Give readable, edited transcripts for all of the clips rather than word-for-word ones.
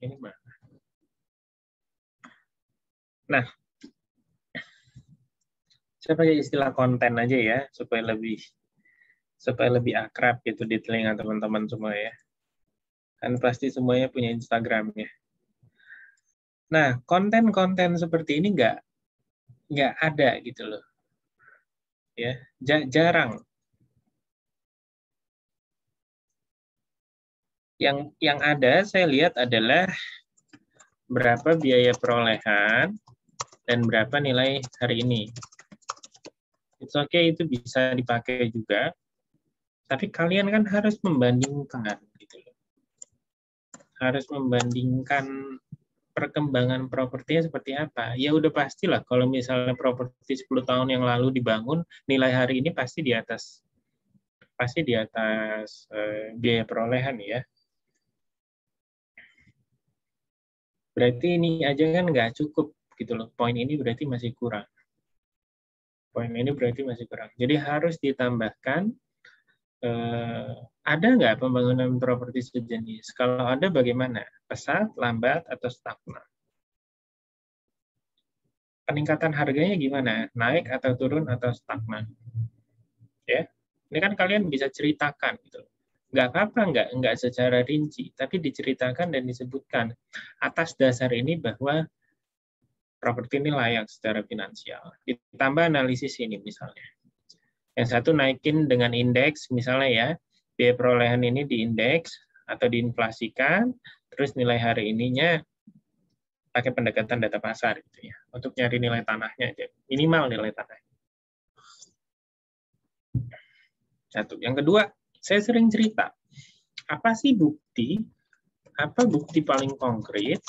Ini mana? Nah, saya pakai istilah konten aja ya, supaya lebih akrab gitu di telinga teman-teman semua ya. Kan pasti semuanya punya Instagram ya. Nah, konten-konten seperti ini nggak ada gitu loh. Ya, jarang. Yang ada saya lihat adalah berapa biaya perolehan dan berapa nilai hari ini. It's okay, itu bisa dipakai juga. Tapi kalian kan harus membandingkan gitu loh. Harus membandingkan perkembangan propertinya seperti apa. Ya udah pastilah kalau misalnya properti 10 tahun yang lalu dibangun, nilai hari ini pasti di atas biaya perolehan ya. Berarti ini aja kan nggak cukup gitu loh. Poin ini berarti masih kurang. Poin ini berarti masih kurang. Jadi harus ditambahkan, ada nggak pembangunan properti sejenis? Kalau ada bagaimana? Pesat, lambat, atau stagnan? Peningkatan harganya gimana? Naik atau turun atau stagnan? Ya, ini kan kalian bisa ceritakan gitu. Nggak apa-apa, nggak secara rinci, tapi diceritakan dan disebutkan atas dasar ini bahwa properti ini layak secara finansial. Ditambah analisis ini misalnya. Yang satu naikin dengan indeks, misalnya ya, biaya perolehan ini diindeks atau diinflasikan, terus nilai hari ininya pakai pendekatan data pasar gitu ya, untuk nyari nilai tanahnya aja, minimal nilai tanah. Satu. Yang kedua, saya sering cerita, apa bukti paling konkret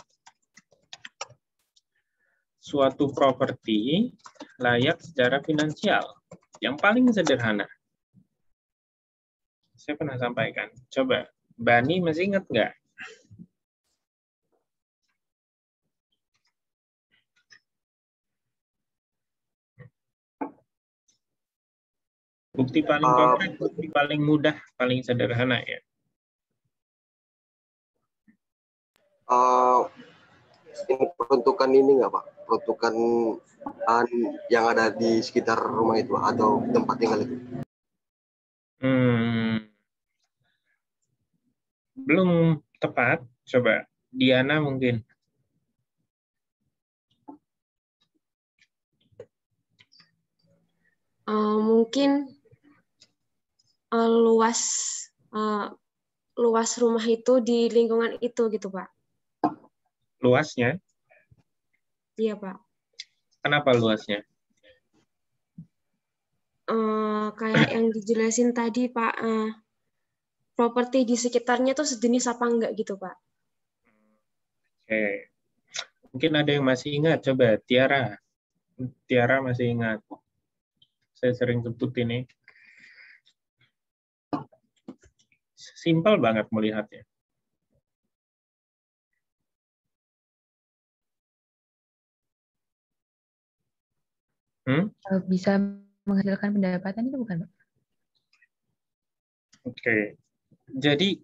suatu properti layak secara finansial? Yang paling sederhana. Saya pernah sampaikan. Coba, Bani masih ingat nggak? Bukti paling konkret, bukti paling mudah, paling sederhana ya. Ini peruntukan ini nggak Pak? Peruntukan yang ada di sekitar rumah itu atau tempat tinggal itu? Belum tepat. Coba Diana mungkin. Mungkin luas rumah itu di lingkungan itu gitu Pak. Luasnya? Iya Pak. Kenapa luasnya? Kayak yang dijelasin tadi Pak, properti di sekitarnya tuh sejenis apa enggak gitu Pak. Oke. Mungkin ada yang masih ingat, coba Tiara. Tiara masih ingat. Saya sering sebut ini. Simpel banget melihatnya. Bisa menghasilkan pendapatan itu bukan Pak? Oke. Jadi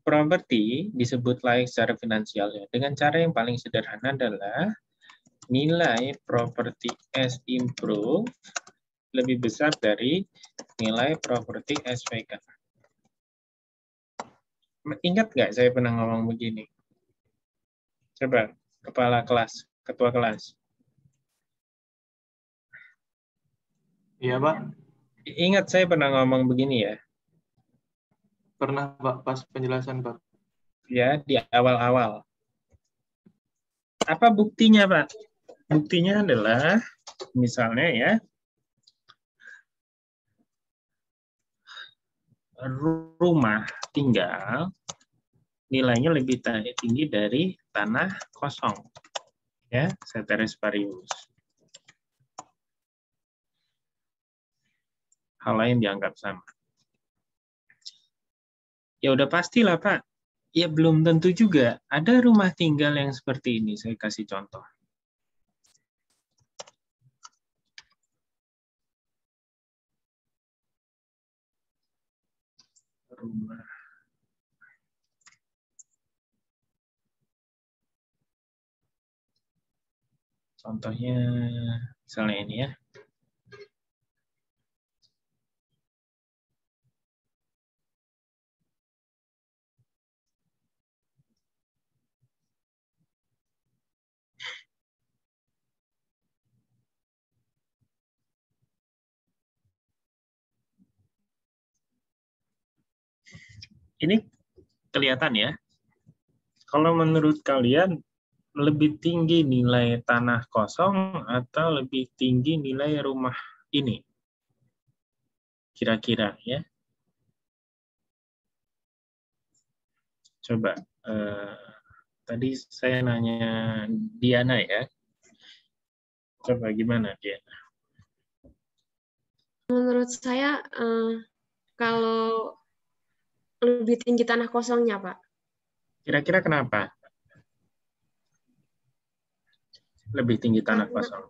properti disebut layak secara finansial ya. Dengan cara yang paling sederhana adalah nilai properti as improved lebih besar dari nilai properti as vacant. Ingat nggak saya pernah ngomong begini? Coba, kepala kelas, ketua kelas. Iya, Pak. Ingat saya pernah ngomong begini ya? Pernah, Pak, pas penjelasan, Pak. Ya, di awal-awal. Apa buktinya, Pak? Buktinya adalah, misalnya ya, rumah tinggal nilainya lebih tinggi dari tanah kosong. Ya, ceteris paribus. Hal lain dianggap sama. Ya udah pastilah, Pak. Ya belum tentu juga. Ada rumah tinggal yang seperti ini, saya kasih contoh. Rumah Contohnya misalnya ini ya. Ini kelihatan ya. Kalau menurut kalian lebih tinggi nilai tanah kosong atau lebih tinggi nilai rumah ini? Kira-kira ya. Coba tadi saya nanya Diana ya. Coba gimana Diana? Menurut saya kalau lebih tinggi tanah kosongnya, Pak. Kira-kira kenapa? Lebih tinggi tanah kosong.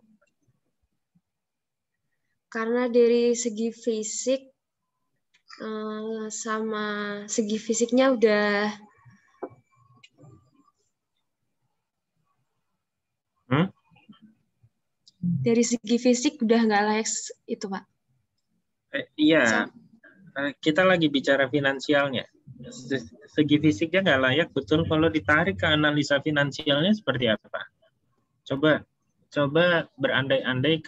Karena dari segi fisik sama segi fisiknya udah dari segi fisik udah nggak layak itu, Pak. Iya, kita lagi bicara finansialnya. Segi fisiknya nggak layak, betul. Kalau ditarik ke analisa finansialnya seperti apa? Coba berandai-andai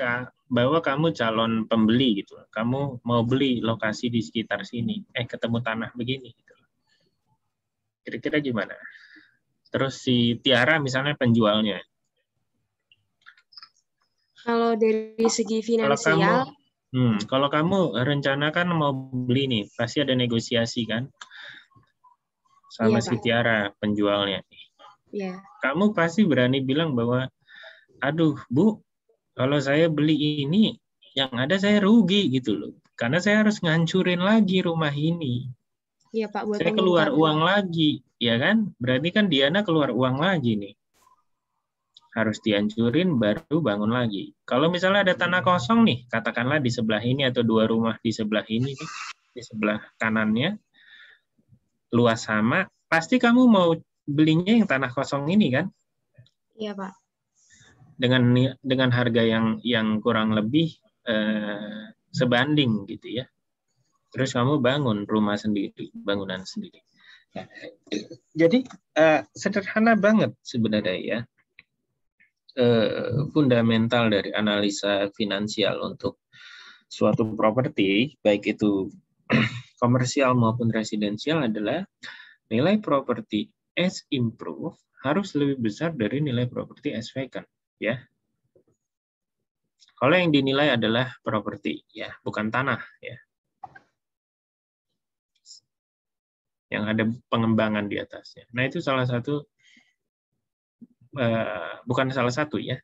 bahwa kamu calon pembeli gitu. Kamu mau beli lokasi di sekitar sini, ketemu tanah begini gitu. Kira-kira gimana? Terus si Tiara misalnya penjualnya. Kalau dari segi finansial, kalau kamu rencanakan mau beli nih, pasti ada negosiasi kan? Sama iya, si Pak. Tiara penjualnya. Iya. Kamu pasti berani bilang bahwa, aduh Bu, kalau saya beli ini, yang ada saya rugi gitu loh. Karena saya harus ngancurin lagi rumah ini. Iya, Pak, buat Saya keluar membongkar. uang lagi, ya kan? Berarti kan Diana keluar uang lagi nih. Harus dihancurin baru bangun lagi. Kalau misalnya ada tanah kosong nih, katakanlah di sebelah ini atau 2 rumah di sebelah ini nih, di sebelah kanannya, luas sama, pasti kamu mau belinya yang tanah kosong ini kan? Iya, Pak. Dengan harga yang kurang lebih sebanding gitu ya. Terus kamu bangun rumah sendiri, bangunan sendiri. Nah, jadi sederhana banget sebenarnya ya. Fundamental dari analisa finansial untuk suatu properti, baik itu komersial maupun residensial, adalah nilai properti as improved harus lebih besar dari nilai properti as vacant, ya. Kalau yang dinilai adalah properti, ya, bukan tanah, ya. Yang ada pengembangan di atasnya. Nah, itu salah satu, bukan salah satu ya.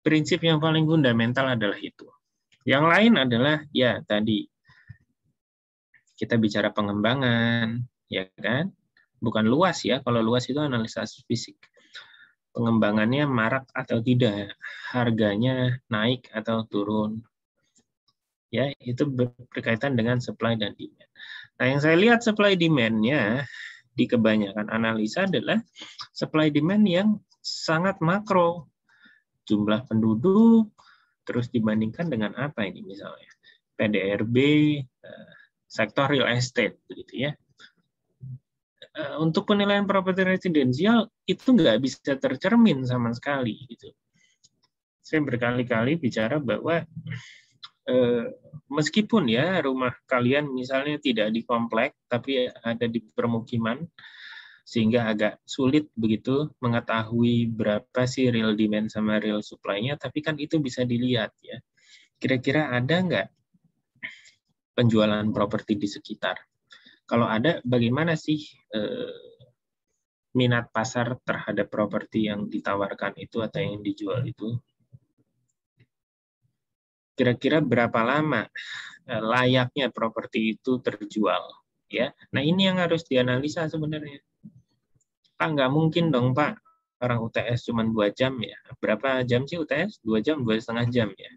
Prinsip yang paling fundamental adalah itu. Yang lain adalah, ya tadi, kita bicara pengembangan, ya kan? Bukan luas ya, kalau luas itu analisa fisik. Pengembangannya marak atau tidak, harganya naik atau turun. Ya, itu berkaitan dengan supply dan demand. Nah, yang saya lihat supply demand-nya di kebanyakan analisa adalah supply demand yang sangat makro. Jumlah penduduk, terus dibandingkan dengan apa ini misalnya? PDRB, sektor real estate, begitu ya. Untuk penilaian properti residensial itu nggak bisa tercermin sama sekali. Gitu. Saya berkali-kali bicara bahwa meskipun ya rumah kalian misalnya tidak di komplek tapi ada di permukiman, sehingga agak sulit begitu mengetahui berapa sih real demand sama real supply-nya, tapi kan itu bisa dilihat ya. Kira-kira ada nggak penjualan properti di sekitar? Kalau ada, bagaimana sih minat pasar terhadap properti yang ditawarkan itu atau yang dijual itu? Kira-kira berapa lama layaknya properti itu terjual? Ya, nah ini yang harus dianalisa sebenarnya. Pak, nggak mungkin dong Pak, orang UTS cuma 2 jam ya. Berapa jam sih UTS? 2 jam, 2,5 jam ya.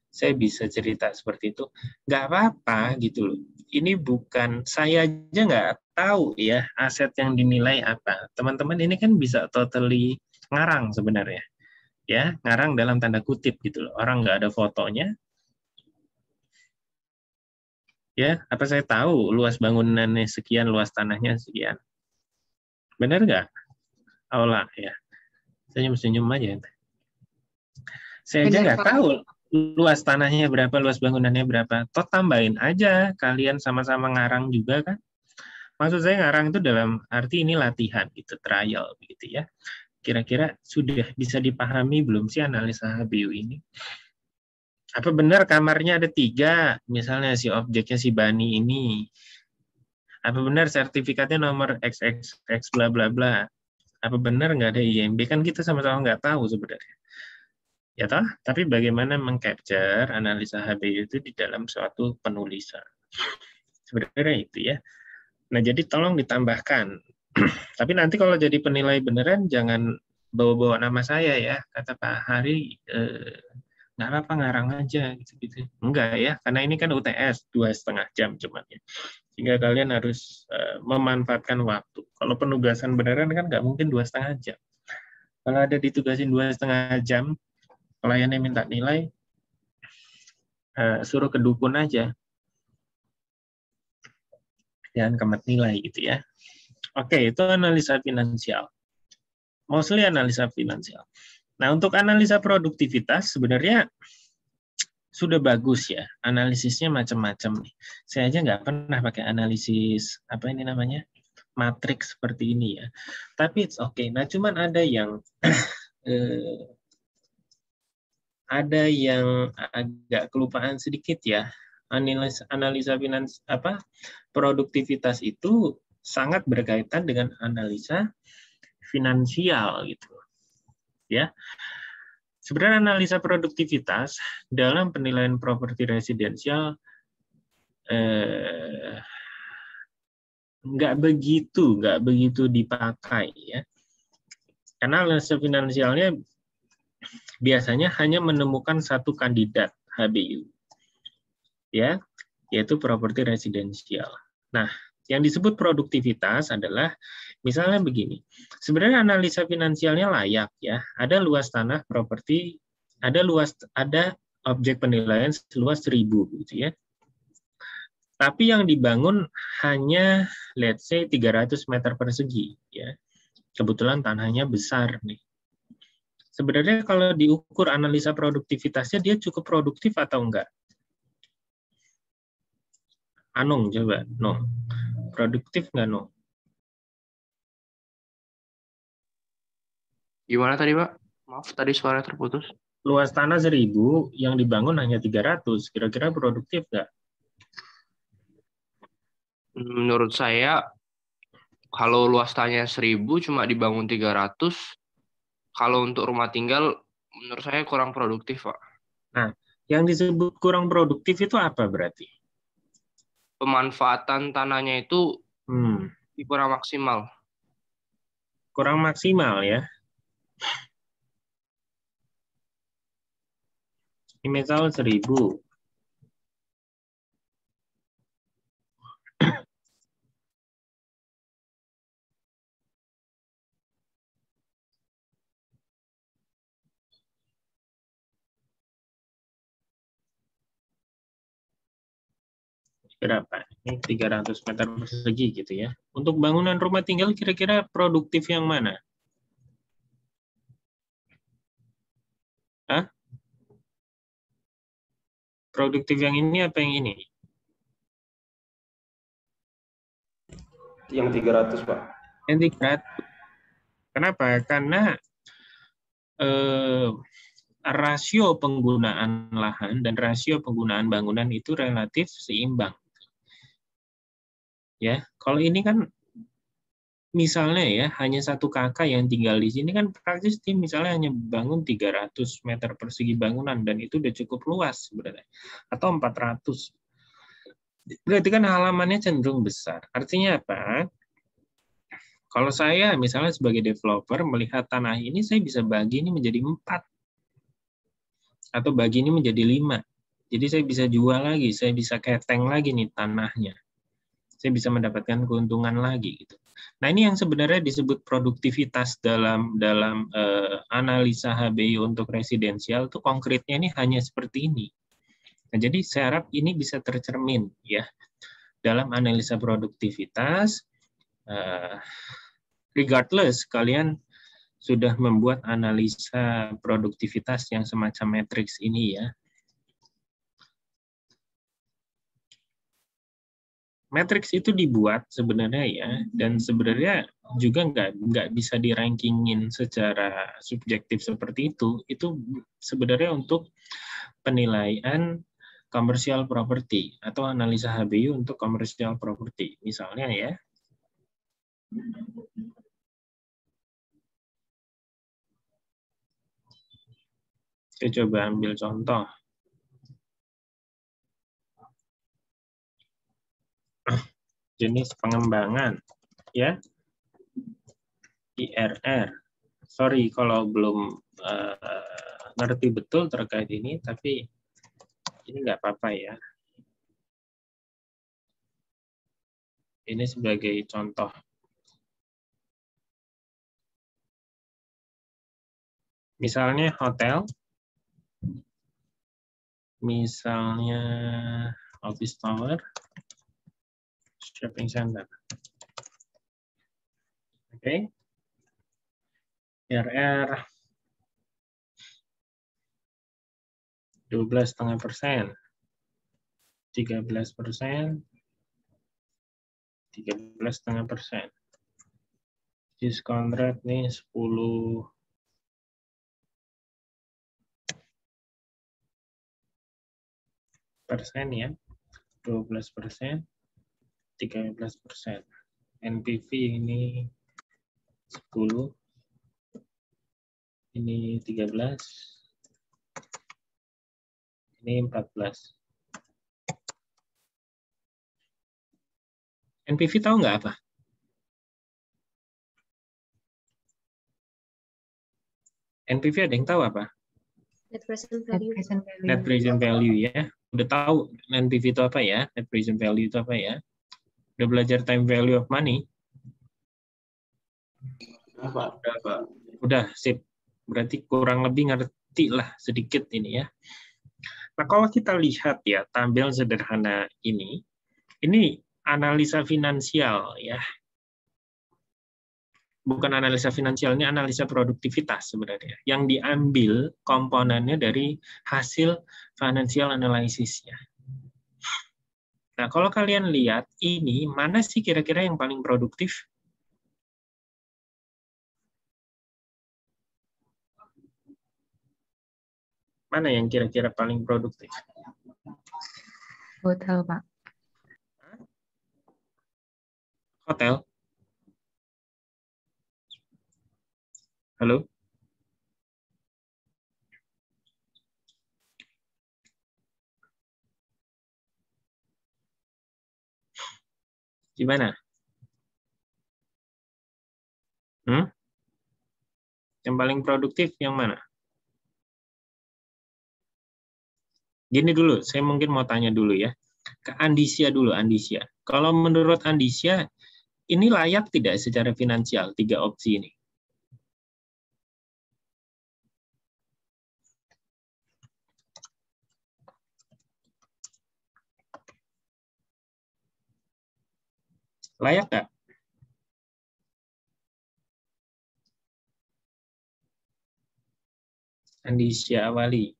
Saya bisa cerita seperti itu. Nggak apa-apa gitu loh. Ini bukan, saya aja nggak tahu ya aset yang dinilai apa. Teman-teman ini kan bisa totally ngarang sebenarnya. Ya, ngarang dalam tanda kutip gitu loh. Orang nggak ada fotonya. Ya, apa saya tahu luas bangunannya sekian, luas tanahnya sekian. Benar nggak? Aula ya. Senyum-senyum aja. Saya aja Benar, nggak Pak. tahu luas tanahnya berapa, luas bangunannya berapa. Toh tambahin aja, kalian sama-sama ngarang juga kan. Maksud saya ngarang itu dalam arti ini latihan gitu, trial begitu ya. Kira-kira sudah bisa dipahami belum sih analisa HBU ini? Apa benar kamarnya ada 3, misalnya si objeknya si Bani ini. Apa benar sertifikatnya nomor XXX bla bla bla. Apa benar nggak ada IMB? Kan kita sama-sama nggak tahu sebenarnya. Ya toh, tapi bagaimana mengcapture analisa HBU itu di dalam suatu penulisan. Sebenarnya itu ya. Nah, jadi tolong ditambahkan. Tapi nanti kalau jadi penilai beneran jangan bawa-bawa nama saya ya. Kata Pak Hari, nggak apa-apa ngarang aja gitu-gitu. Enggak ya, karena ini kan UTS 2,5 jam cuman ya. Sehingga kalian harus memanfaatkan waktu. Kalau penugasan beneran kan nggak mungkin 2,5 jam. Kalau ada ditugasin 2,5 jam, kliennya minta nilai, suruh ke dukun aja. Jangan kemet nilai gitu ya. Oke, itu analisa finansial. Mostly analisa finansial. Nah, untuk analisa produktivitas sebenarnya sudah bagus ya. Analisisnya macam-macam nih. Saya aja nggak pernah pakai analisis apa ini namanya matriks seperti ini ya. Tapi it's okay. Nah, cuman ada yang agak kelupaan sedikit ya. Analisa produktivitas itu sangat berkaitan dengan analisa finansial gitu. Ya. Sebenarnya analisa produktivitas dalam penilaian properti residensial nggak begitu dipakai ya. Karena analisa finansialnya biasanya hanya menemukan satu kandidat HBU. Ya, yaitu properti residensial. Nah, yang disebut produktivitas adalah misalnya begini. Sebenarnya analisa finansialnya layak ya. Ada luas tanah properti, ada objek penilaian seluas 1.000 gitu ya. Tapi yang dibangun hanya let's say 300 meter persegi ya. Kebetulan tanahnya besar nih. Sebenarnya kalau diukur analisa produktivitasnya dia cukup produktif atau enggak? Anung coba, no. Produktif nggak, no? Gimana tadi, Pak? Maaf, tadi suara terputus. Luas tanah 1.000, yang dibangun hanya 300. Kira-kira produktif nggak? Menurut saya, kalau luas tanahnya 1.000 cuma dibangun 300, kalau untuk rumah tinggal, menurut saya kurang produktif, Pak. Nah, yang disebut kurang produktif itu apa berarti? Pemanfaatan tanahnya itu kurang maksimal. Kurang maksimal ya. Ini misal 1.000. Berapa? Ini 300 meter persegi gitu ya. Untuk bangunan rumah tinggal kira-kira produktif yang mana? Hah? Produktif yang ini apa yang ini? Yang 300, Pak. Yang 300. Kenapa? Karena rasio penggunaan lahan dan rasio penggunaan bangunan itu relatif seimbang. Ya, kalau ini kan misalnya ya hanya 1 kakak yang tinggal di sini kan praktis tim misalnya hanya bangun 300 meter persegi bangunan dan itu udah cukup luas sebenarnya atau 400. Berarti kan halamannya cenderung besar. Artinya apa? Kalau saya misalnya sebagai developer melihat tanah ini saya bisa bagi ini menjadi 4 atau bagi ini menjadi 5. Jadi saya bisa jual lagi, saya bisa keteng lagi nih tanahnya. Saya bisa mendapatkan keuntungan lagi gitu. Nah, ini yang sebenarnya disebut produktivitas dalam analisa HBI untuk residensial tuh konkretnya ini hanya seperti ini. Nah, jadi saya harap ini bisa tercermin ya dalam analisa produktivitas. Regardless kalian sudah membuat analisa produktivitas yang semacam matriks ini ya. Matriks itu dibuat sebenarnya ya, dan sebenarnya juga nggak bisa dirankingin secara subjektif seperti itu. Itu sebenarnya untuk penilaian commercial property atau analisa HBI untuk commercial property. Misalnya ya, saya coba ambil contoh. Jenis pengembangan ya, IRR. Sorry kalau belum ngerti betul terkait ini, tapi ini nggak apa-apa ya. Ini sebagai contoh. Misalnya hotel, misalnya office tower, shopping center. Oke. IRR 12,5%, 13%, 13,5%. Diskon rate nih 10%. Ya, 12%, 13%. NPV ini 10, ini 13, ini 14. NPV tahu nggak apa? NPV ada yang tahu apa? Net present value. Net present value ya. Udah tahu NPV itu apa ya? Net present value itu apa ya? Udah belajar time value of money? Udah, sip. Berarti kurang lebih ngerti lah sedikit ini ya. Nah, kalau kita lihat ya tabel sederhana ini analisa finansial ya. Bukan analisa finansial, ini analisa produktivitas sebenarnya. Yang diambil komponennya dari hasil financial analysis-nya. Nah, kalau kalian lihat ini, mana sih kira-kira yang paling produktif? Mana yang kira-kira paling produktif? Hotel, Pak. Hotel? Halo? Gimana? Yang paling produktif yang mana? Gini dulu, saya mungkin mau tanya dulu ya. Ke Andisia dulu, Andisia. Kalau menurut Andisia, ini layak tidak secara finansial, 3 opsi ini? Layak nggak? Andisia Awali.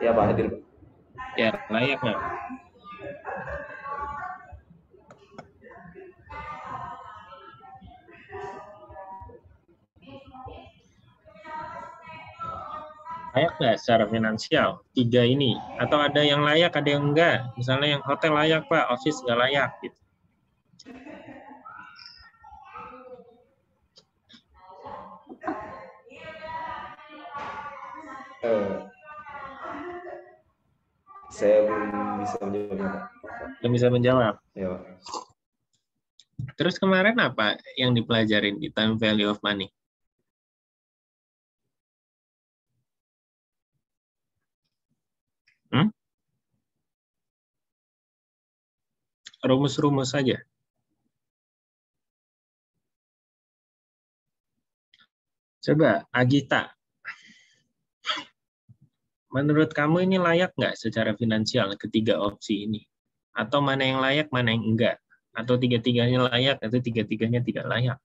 Ya Pak, hadir Pak. Ya, layak nggak? Layak nggak secara finansial? 3 ini. Atau ada yang layak, ada yang enggak? Misalnya yang hotel layak, Pak, office nggak layak. Gitu. Saya belum bisa menjawabnya Pak. Belum bisa menjawab. Ya Pak. Terus kemarin apa yang dipelajarin di time value of money? Rumus-rumus saja. Coba, Agita. Menurut kamu ini layak nggak secara finansial ketiga opsi ini? Atau mana yang layak, mana yang enggak? Atau tiga-tiganya layak, atau tiga-tiganya tidak layak?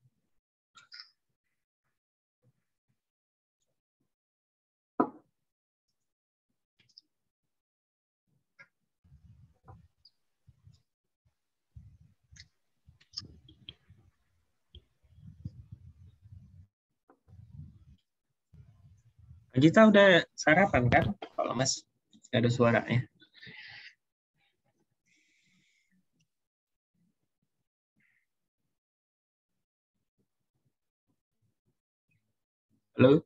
Agita udah sarapan kan? Kalau Mas nggak ada suaranya. Halo?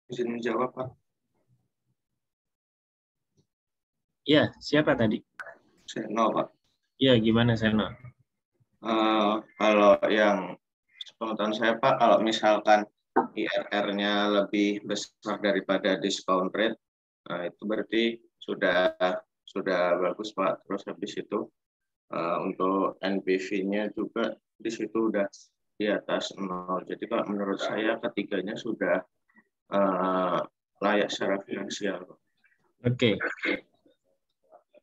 Izin menjawab, Pak. Iya, siapa tadi? Seno, Pak. Iya, gimana Seno? Kalau yang pengetahuan saya, Pak, kalau misalkan IRR-nya lebih besar daripada discount rate, nah itu berarti sudah bagus, Pak. Terus habis itu untuk NPV-nya juga di situ udah di atas 0. Jadi Pak, menurut saya ketiganya sudah layak secara finansial. Oke.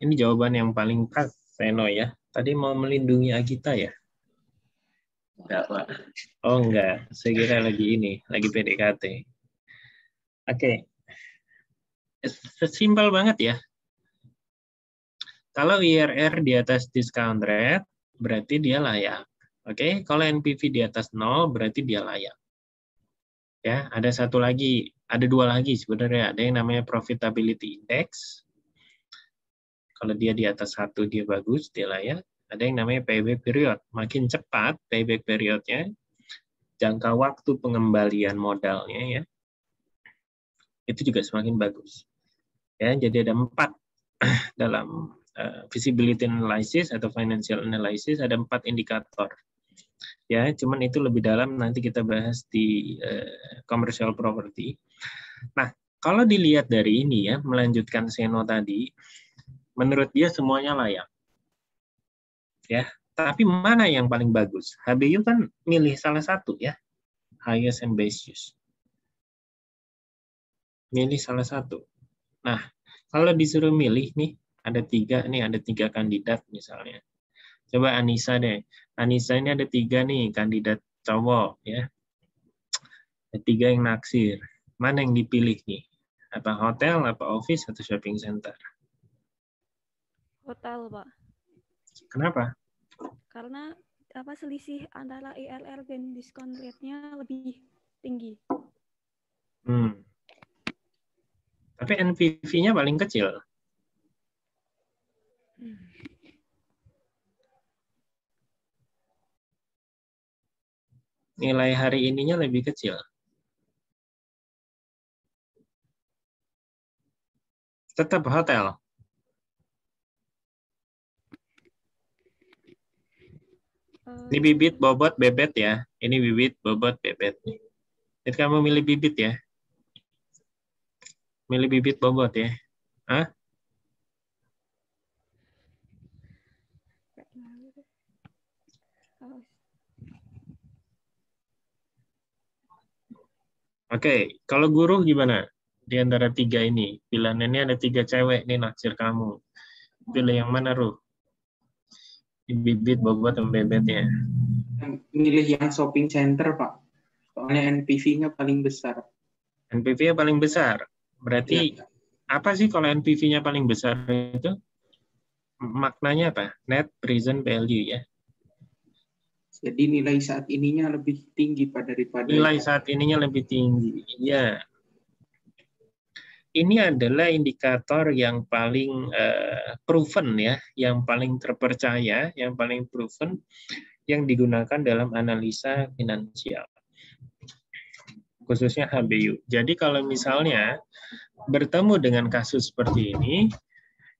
Ini jawaban yang paling pas, Seno ya. Tadi mau melindungi Agita ya? Enggak, Pak. Oh enggak, saya kira lagi PDKT. Oke. Sesimpel banget ya. Kalau IRR di atas discount rate, berarti dia layak. Oke, kalau NPV di atas 0, berarti dia layak. Ya, ada dua lagi sebenarnya. Ada yang namanya profitability index. Kalau dia di atas 1, dia bagus, dia layak. Ada yang namanya payback period. Makin cepat payback periodnya, jangka waktu pengembalian modalnya ya, itu juga semakin bagus. Ya, jadi ada 4 dalam feasibility analysis atau financial analysis, ada 4 indikator. Ya, cuman itu lebih dalam nanti kita bahas di commercial property. Nah, kalau dilihat dari ini ya, melanjutkan Seno tadi, menurut dia semuanya layak. Ya, tapi mana yang paling bagus? HBU kan milih salah satu ya, highest and best use. Milih salah satu. Nah, kalau disuruh milih nih, ada 3 kandidat misalnya. Coba Anissa deh. Anissa ini ada 3 nih kandidat cowok ya. Ada 3 yang naksir. Mana yang dipilih nih? Apa hotel, apa office, atau shopping center? Hotel, Pak. Kenapa? Karena selisih antara IRR dan diskon rate-nya lebih tinggi. Tapi NPV-nya paling kecil. Nilai hari ininya lebih kecil. Tetap hotel. Ini bibit, bobot, bebet ya. Ini bibit, bobot, bebet. Jadi kamu milih bibit ya. Milih bibit, bobot ya. Hah? Oke, kalau guru gimana? Di antara 3 ini, pilihannya ada 3 cewek nih naksir kamu. Pilih yang mana, Ruh? Bibit, bobot, atau bebet ya? Milih yang shopping center, Pak. Soalnya NPV-nya paling besar. NPV-nya paling besar. Berarti Ya. apa sih kalau NPV-nya paling besar itu? Maknanya apa? Net present value ya. Jadi nilai saat ininya lebih tinggi daripada Nilai saat ininya lebih tinggi. Ya. Ini adalah indikator yang paling proven ya, yang paling terpercaya, yang paling proven yang digunakan dalam analisa finansial. Khususnya HBU. Jadi kalau misalnya bertemu dengan kasus seperti ini,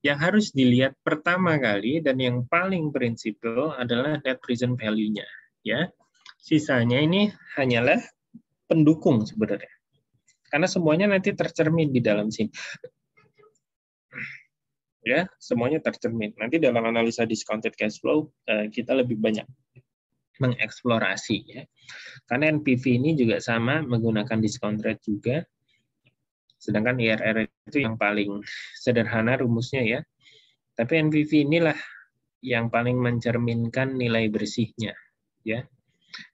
yang harus dilihat pertama kali dan yang paling prinsipil adalah net present value-nya, ya. Sisanya ini hanyalah pendukung sebenarnya. Karena semuanya nanti tercermin di dalam sini. Ya, semuanya tercermin. Nanti dalam analisa discounted cash flow kita lebih banyak mengeksplorasi ya. Karena NPV ini juga sama menggunakan discount rate juga. Sedangkan IRR itu yang paling sederhana rumusnya ya. Tapi NPV inilah yang paling mencerminkan nilai bersihnya ya.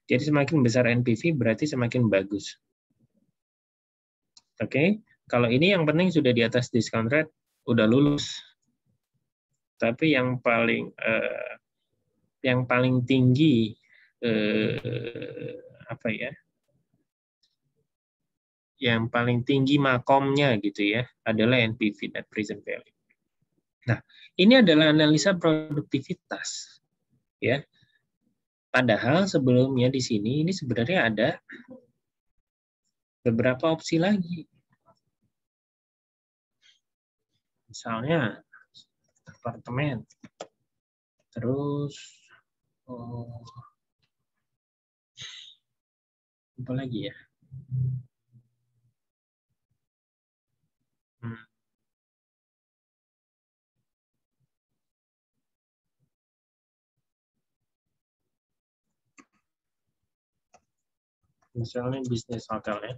Jadi semakin besar NPV berarti semakin bagus. Oke, kalau ini yang penting sudah di atas discount rate udah lulus. Tapi yang paling tinggi apa ya? Yang paling tinggi makomnya gitu ya adalah NPV, net present value. Nah, ini adalah analisa produktivitas ya. Padahal sebelumnya di sini ini sebenarnya ada beberapa opsi lagi. Misalnya apartemen. Terus apa lagi ya? Misalnya bisnis hotel ya.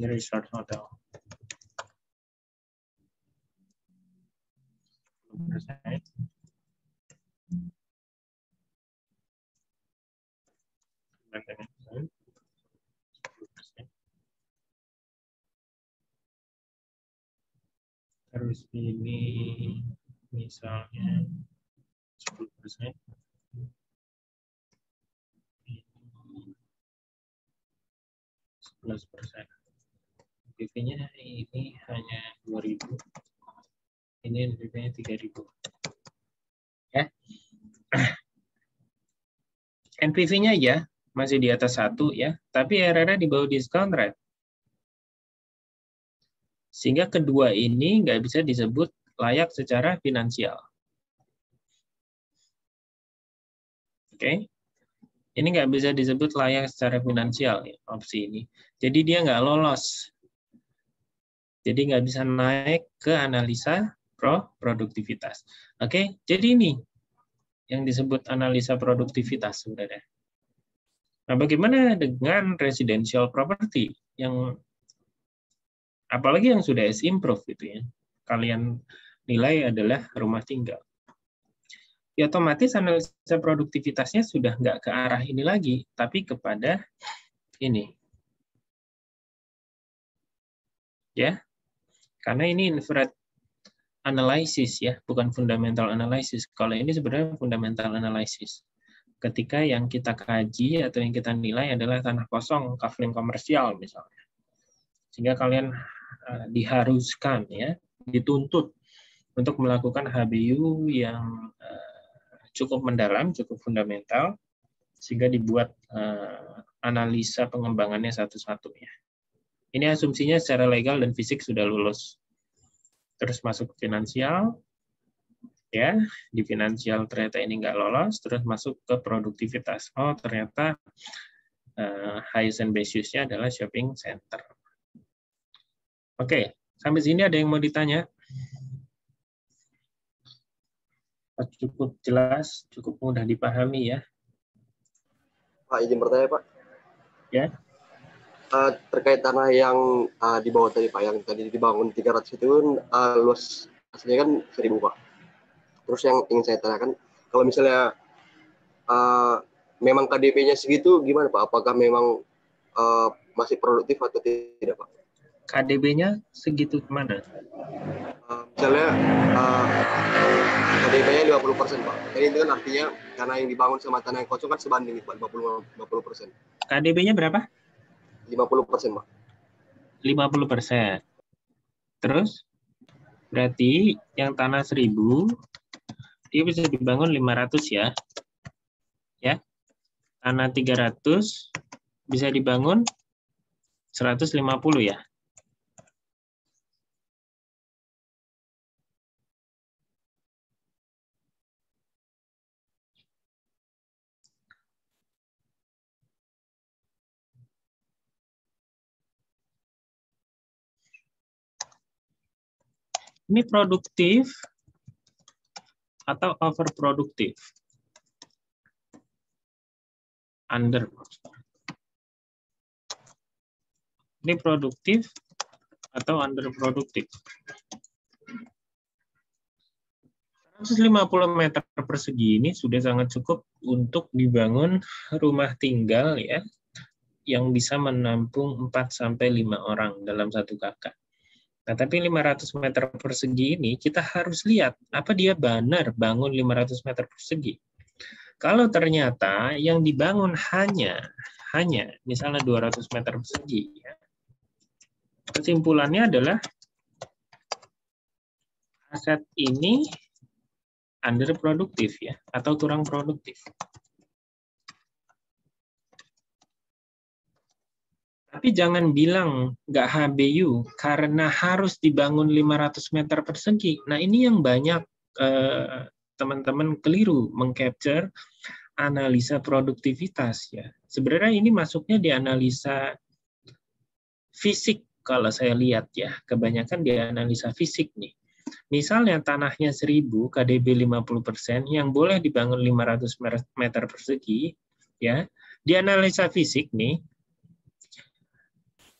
Ini resort hotel. Terus ini misalnya 10%. 11%. NPV-nya ini hanya 2.000. Ini NPV-nya 3.000. Ya. NPV-nya ya masih di atas 1 ya, tapi IRR di bawah discount rate. Sehingga kedua ini nggak bisa disebut layak secara finansial. Oke. Ini nggak bisa disebut layak secara finansial ya, opsi ini. Jadi dia nggak lolos. Jadi nggak bisa naik ke analisa produktivitas. Oke, jadi ini yang disebut analisa produktivitas sebenarnya. Nah, bagaimana dengan residential property yang apalagi yang sudah S-improve gitu ya. Kalian nilai adalah rumah tinggal. Ya otomatis analisa produktivitasnya sudah nggak ke arah ini lagi, tapi kepada ini. Ya, karena ini infrared analysis ya, bukan fundamental analysis. Kalau ini sebenarnya fundamental analysis. Ketika yang kita kaji atau yang kita nilai adalah tanah kosong, kafling komersial misalnya. Sehingga kalian diharuskan ya, dituntut untuk melakukan HBU yang cukup mendalam, cukup fundamental, sehingga dibuat analisa pengembangannya satu-satu ya. Ini asumsinya secara legal dan fisik sudah lulus. Terus masuk ke finansial, ya di finansial ternyata ini nggak lolos, terus masuk ke produktivitas. Oh ternyata highest and best use-nya adalah shopping center. Oke, sampai sini ada yang mau ditanya? Cukup jelas, cukup mudah dipahami ya. Pak, izin bertanya Pak. Ya. Terkait tanah yang di bawah tadi Pak, yang tadi dibangun 300 itu luas aslinya kan 1.000 Pak. Terus yang ingin saya tanyakan, kalau misalnya memang KDP-nya segitu gimana Pak? Apakah memang masih produktif atau tidak Pak? KDB-nya segitu kemana? Misalnya KDP-nya 50% Pak. Jadi itu kan artinya karena yang dibangun sama tanah yang kosong kan sebanding Pak, 50%. KDB-nya berapa? 50% Pak. 50%. Terus berarti yang tanah 1.000 dia bisa dibangun 500 ya. Ya. Tanah 300 bisa dibangun 150 ya. Ini produktif atau overproduktif? under. Ini produktif atau underproduktif? 150 meter persegi ini sudah sangat cukup untuk dibangun rumah tinggal ya, yang bisa menampung 4-5 orang dalam satu kakak. Nah, tapi 500 meter persegi ini kita harus lihat, apa dia benar bangun 500 meter persegi. Kalau ternyata yang dibangun hanya misalnya 200 meter persegi, ya, kesimpulannya adalah aset ini underproduktif ya, atau kurang produktif. Tapi jangan bilang nggak HBU karena harus dibangun 500 meter persegi. Nah, ini yang banyak teman-teman keliru mengcapture analisa produktivitas ya. Sebenarnya ini masuknya di analisa fisik kalau saya lihat ya. Kebanyakan di analisa fisik nih. Misalnya tanahnya 1000 KDB 50% yang boleh dibangun 500 meter persegi ya. Di analisa fisik nih,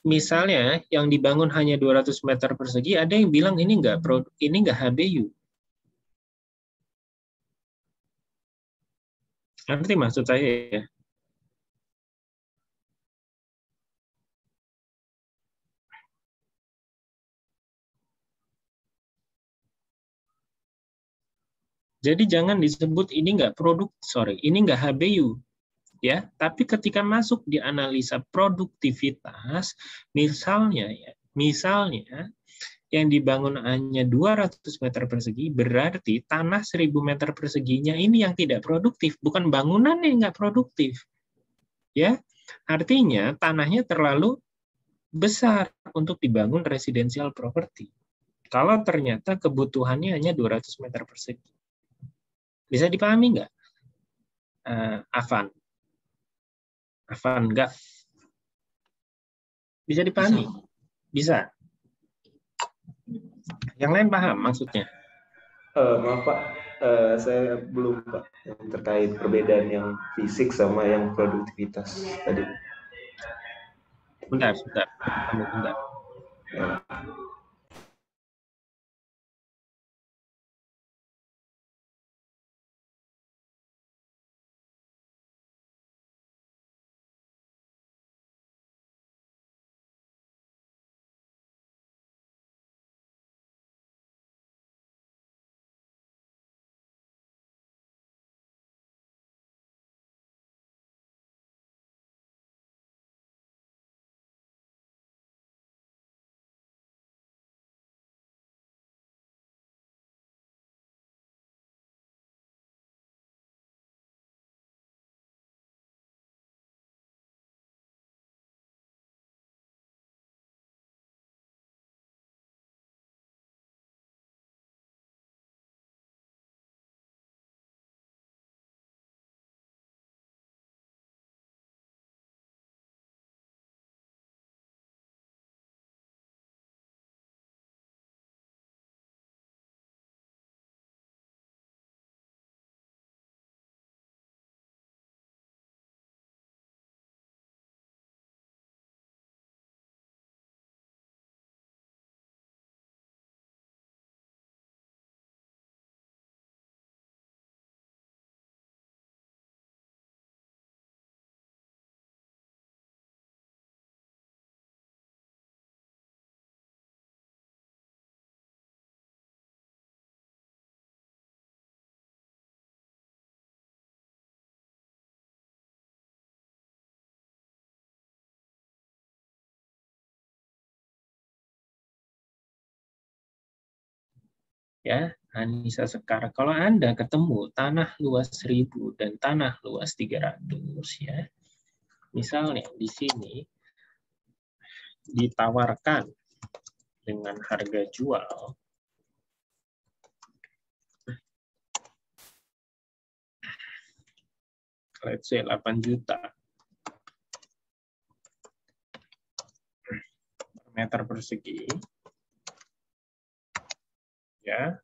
misalnya yang dibangun hanya 200 meter persegi, ada yang bilang ini nggak HBU. Ngerti maksud saya ya? Jadi jangan disebut ini nggak ini nggak HBU. Ya, tapi ketika masuk di analisa produktivitas, misalnya yang dibangun hanya 200 meter persegi, berarti tanah 1000 meter perseginya ini yang tidak produktif, bukan bangunan yang nggak produktif. Ya, artinya tanahnya terlalu besar untuk dibangun residential property. Kalau ternyata kebutuhannya hanya 200 meter persegi. Bisa dipahami nggak? Afan, nggak? Bisa dipahami? Bisa. Yang lain paham maksudnya? Maaf Pak, saya belum Pak, yang terkait perbedaan yang fisik sama yang produktivitas tadi. Bentar. Kamu bentar. Ya, Anissa Sekar. Kalau Anda ketemu tanah luas 1000 dan tanah luas 300 ya. Misalnya di sini ditawarkan dengan harga jual let's say 8 juta per meter persegi. Ya,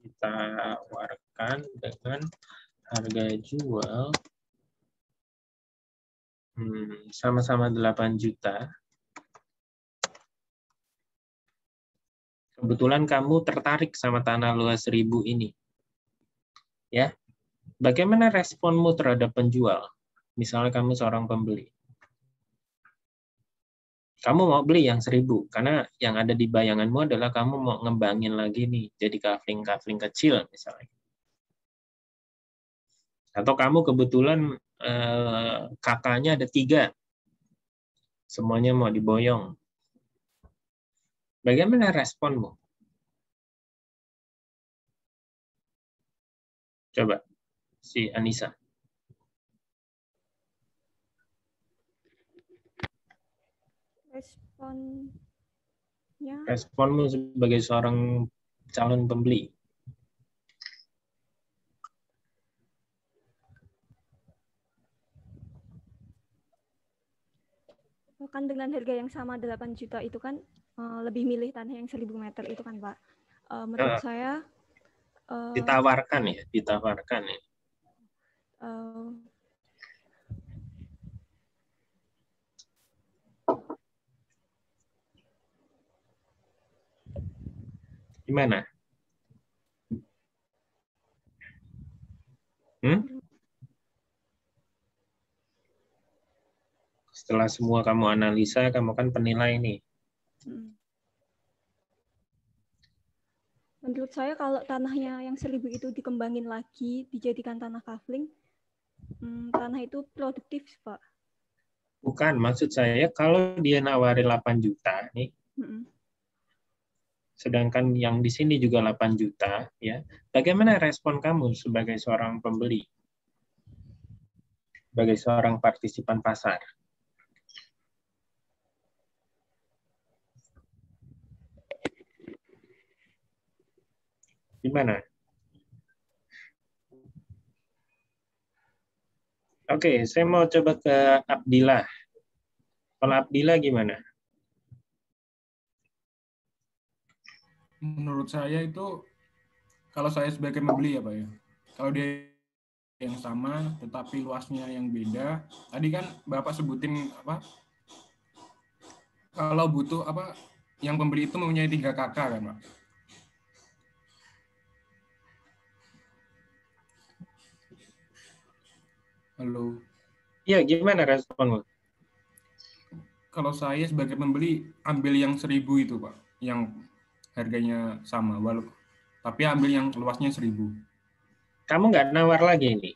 kita tawarkan dengan harga jual Sama-sama 8 juta. Kebetulan kamu tertarik sama tanah luas 1000 ini. Ya. Bagaimana responmu terhadap penjual? Misalnya kamu seorang pembeli. Kamu mau beli yang 1000, karena yang ada di bayanganmu adalah kamu mau ngembangin lagi nih, jadi kafling-kafling kecil misalnya. Atau kamu kebetulan kakaknya ada 3, semuanya mau diboyong. Bagaimana responmu? Coba, si Anissa. Responmu sebagai seorang calon pembeli. Kan dengan harga yang sama 8 juta itu kan lebih milih tanah yang 1000 meter itu kan, Pak. Menurut saya ditawarkan ya, ditawarkan ya. Gimana? Setelah semua kamu analisa, kamu kan penilai nih. Menurut saya kalau tanahnya yang 1000 itu dikembangin lagi, dijadikan tanah kafling, tanah itu produktif, Pak. Bukan, maksud saya kalau dia nawarin 8 juta nih, sedangkan yang di sini juga 8 juta, ya. Bagaimana respon kamu sebagai seorang pembeli? Sebagai seorang partisipan pasar? Gimana? Oke, saya mau coba ke Abdillah. Kalau Abdillah gimana? Menurut saya itu, kalau saya sebagai pembeli ya Pak ya, kalau dia yang sama tetapi luasnya yang beda, tadi kan Bapak sebutin apa? Kalau butuh apa, yang pembeli itu mempunyai 3 kakak kan Pak? Halo. Iya, gimana responmu? Kalau saya sebagai pembeli ambil yang 1000 itu Pak, yang harganya sama, tapi ambil yang luasnya 1000. Kamu nggak nawar lagi ini?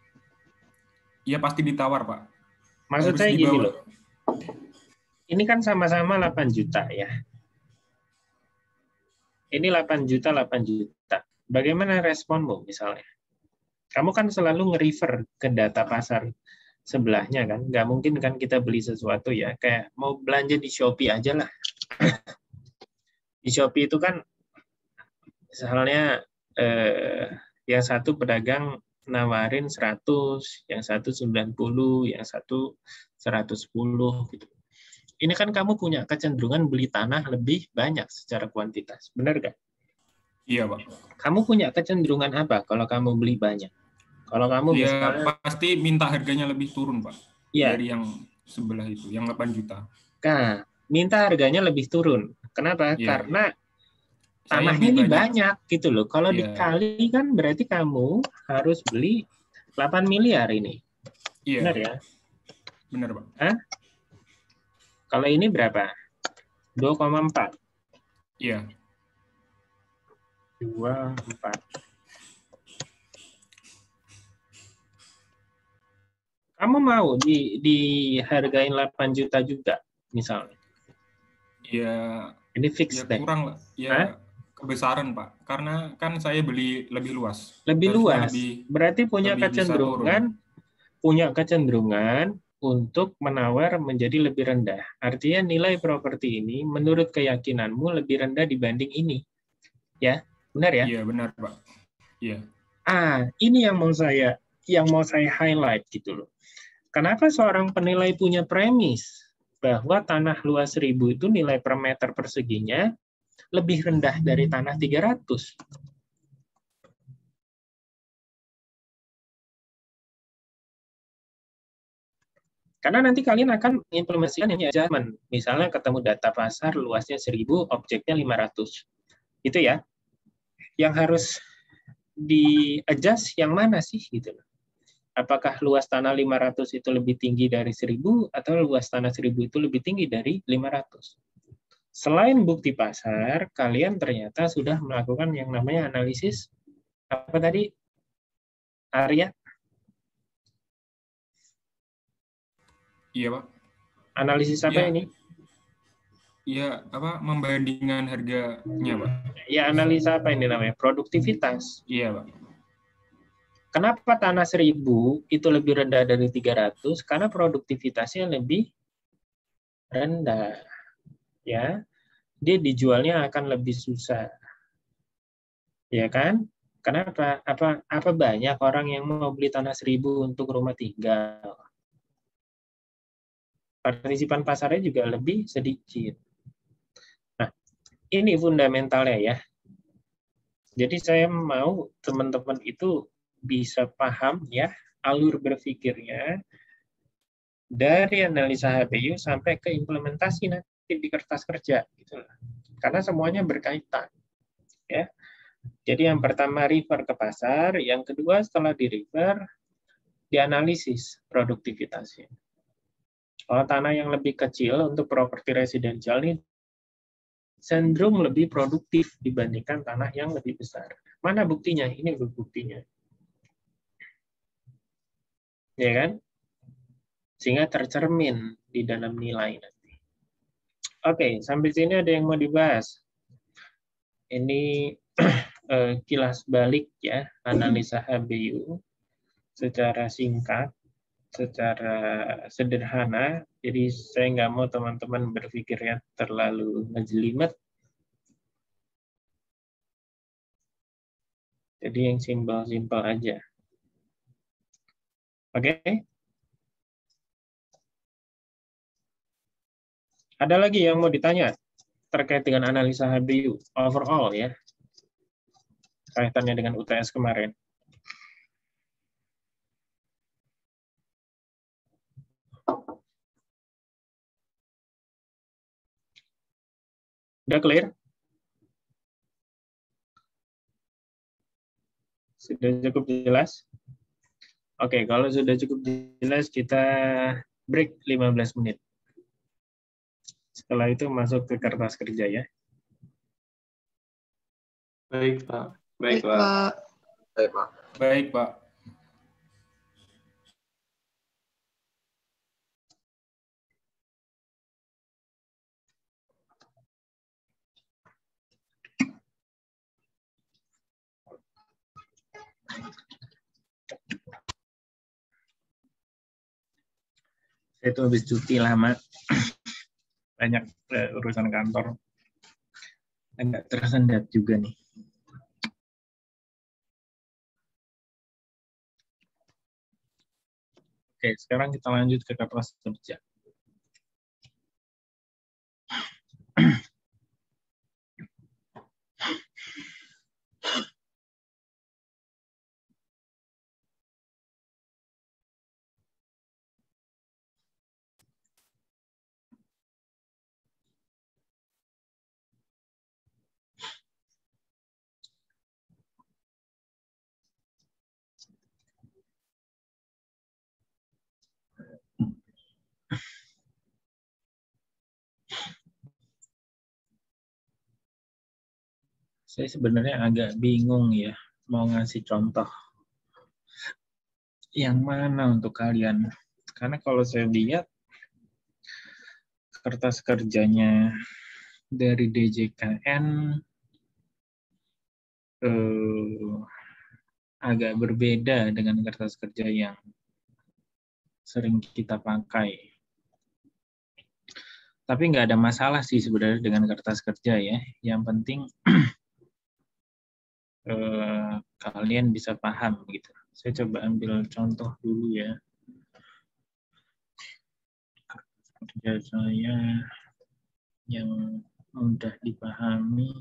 Iya pasti ditawar Pak. Maksud saya gini loh. Ini kan sama-sama 8 juta ya. Ini 8 juta, 8 juta. Bagaimana responmu misalnya? Kamu kan selalu nge-refer ke data pasar sebelahnya kan. Nggak mungkin kan kita beli sesuatu ya. Kayak mau belanja di Shopee aja lah. Di Shopee itu kan misalnya yang satu pedagang nawarin 100, yang satu 90, yang satu 110 gitu. Ini kan kamu punya kecenderungan beli tanah lebih banyak secara kuantitas, benar nggak? Iya, Pak. Kamu punya kecenderungan apa kalau kamu beli banyak? Kalau kamu misalnya pasti minta harganya lebih turun, Pak. Iya. Dari yang sebelah itu, yang 8 juta. Nah, minta harganya lebih turun. Kenapa? Iya. Karena tanahnya ini banyak gitu loh. Kalau Iya. dikali kan berarti kamu harus beli 8 miliar ini. Iya. Benar ya? Benar, Pak. Hah? Kalau ini berapa? 2,4. Iya. 2,4. Kamu mau dihargain 8 juta juga misalnya? Iya. Ini fix deh. Kurang lah. Ya, kebesaran, Pak. Karena kan saya beli lebih luas. Lebih luas. Berarti punya kecenderungan untuk menawar menjadi lebih rendah. Artinya nilai properti ini menurut keyakinanmu lebih rendah dibanding ini. Ya, benar ya? Iya, benar, Pak. Iya. Ini yang mau saya highlight gitu loh. Kenapa seorang penilai punya premis bahwa tanah luas 1000 itu nilai per meter perseginya lebih rendah dari tanah 300? Karena nanti kalian akan mengimplementasikan ini adjustment. Misalnya ketemu data pasar luasnya 1000, objeknya 500. Gitu ya. Yang harus di-adjust yang mana sih gitu. Apakah luas tanah 500 itu lebih tinggi dari 1000 atau luas tanah 1000 itu lebih tinggi dari 500? Selain bukti pasar, kalian ternyata sudah melakukan yang namanya analisis apa tadi, Arya? Iya, Pak. Analisis apa Iya. ini? Iya, apa membandingkan harganya, Pak? Ya, analisa apa ini namanya? Produktivitas. Iya, Pak. Kenapa tanah 1000 itu lebih rendah dari 300? Karena produktivitasnya lebih rendah. Ya, dia dijualnya akan lebih susah. Ya kan? Kenapa? Apa banyak orang yang mau beli tanah 1000 untuk rumah tinggal? Partisipan pasarnya juga lebih sedikit. Nah, ini fundamentalnya ya. Jadi saya mau teman-teman itu bisa paham ya alur berpikirnya dari analisa HBU sampai ke implementasi nanti di kertas kerja gitu. Karena semuanya berkaitan ya. Jadi yang pertama refer ke pasar, yang kedua setelah di refer dianalisis produktivitasnya. Kalau tanah yang lebih kecil untuk properti residensial ini cenderung lebih produktif dibandingkan tanah yang lebih besar. Mana buktinya? Ini buktinya. Ya kan? Sehingga tercermin di dalam nilai nanti. Oke, sampai sini ada yang mau dibahas? Ini kilas balik ya, analisa HBU secara singkat, secara sederhana. Jadi saya nggak mau teman-teman berpikirnya terlalu ngejelimet. Jadi yang simpel-simpel aja. Oke? Ada lagi yang mau ditanya terkait dengan analisa HBU overall ya, kaitannya dengan UTS kemarin. Udah clear? Sudah cukup jelas? Oke, kalau sudah cukup jelas kita break 15 menit. Setelah itu masuk ke kertas kerja ya. Baik, Pak. Baik, Pak. Baik, Pak. Baik, Pak. Saya itu habis cuti lama. Banyak urusan kantor. Agak tersendat juga nih. Oke, sekarang kita lanjut ke kertas kerja. Saya sebenarnya agak bingung ya, mau ngasih contoh yang mana untuk kalian. Karena kalau saya lihat kertas kerjanya dari DJKN agak berbeda dengan kertas kerja yang sering kita pakai. Tapi nggak ada masalah sih sebenarnya dengan kertas kerja ya. Yang penting kalian bisa paham gitu. Saya coba ambil contoh dulu ya. Kerja saya yang mudah dipahami.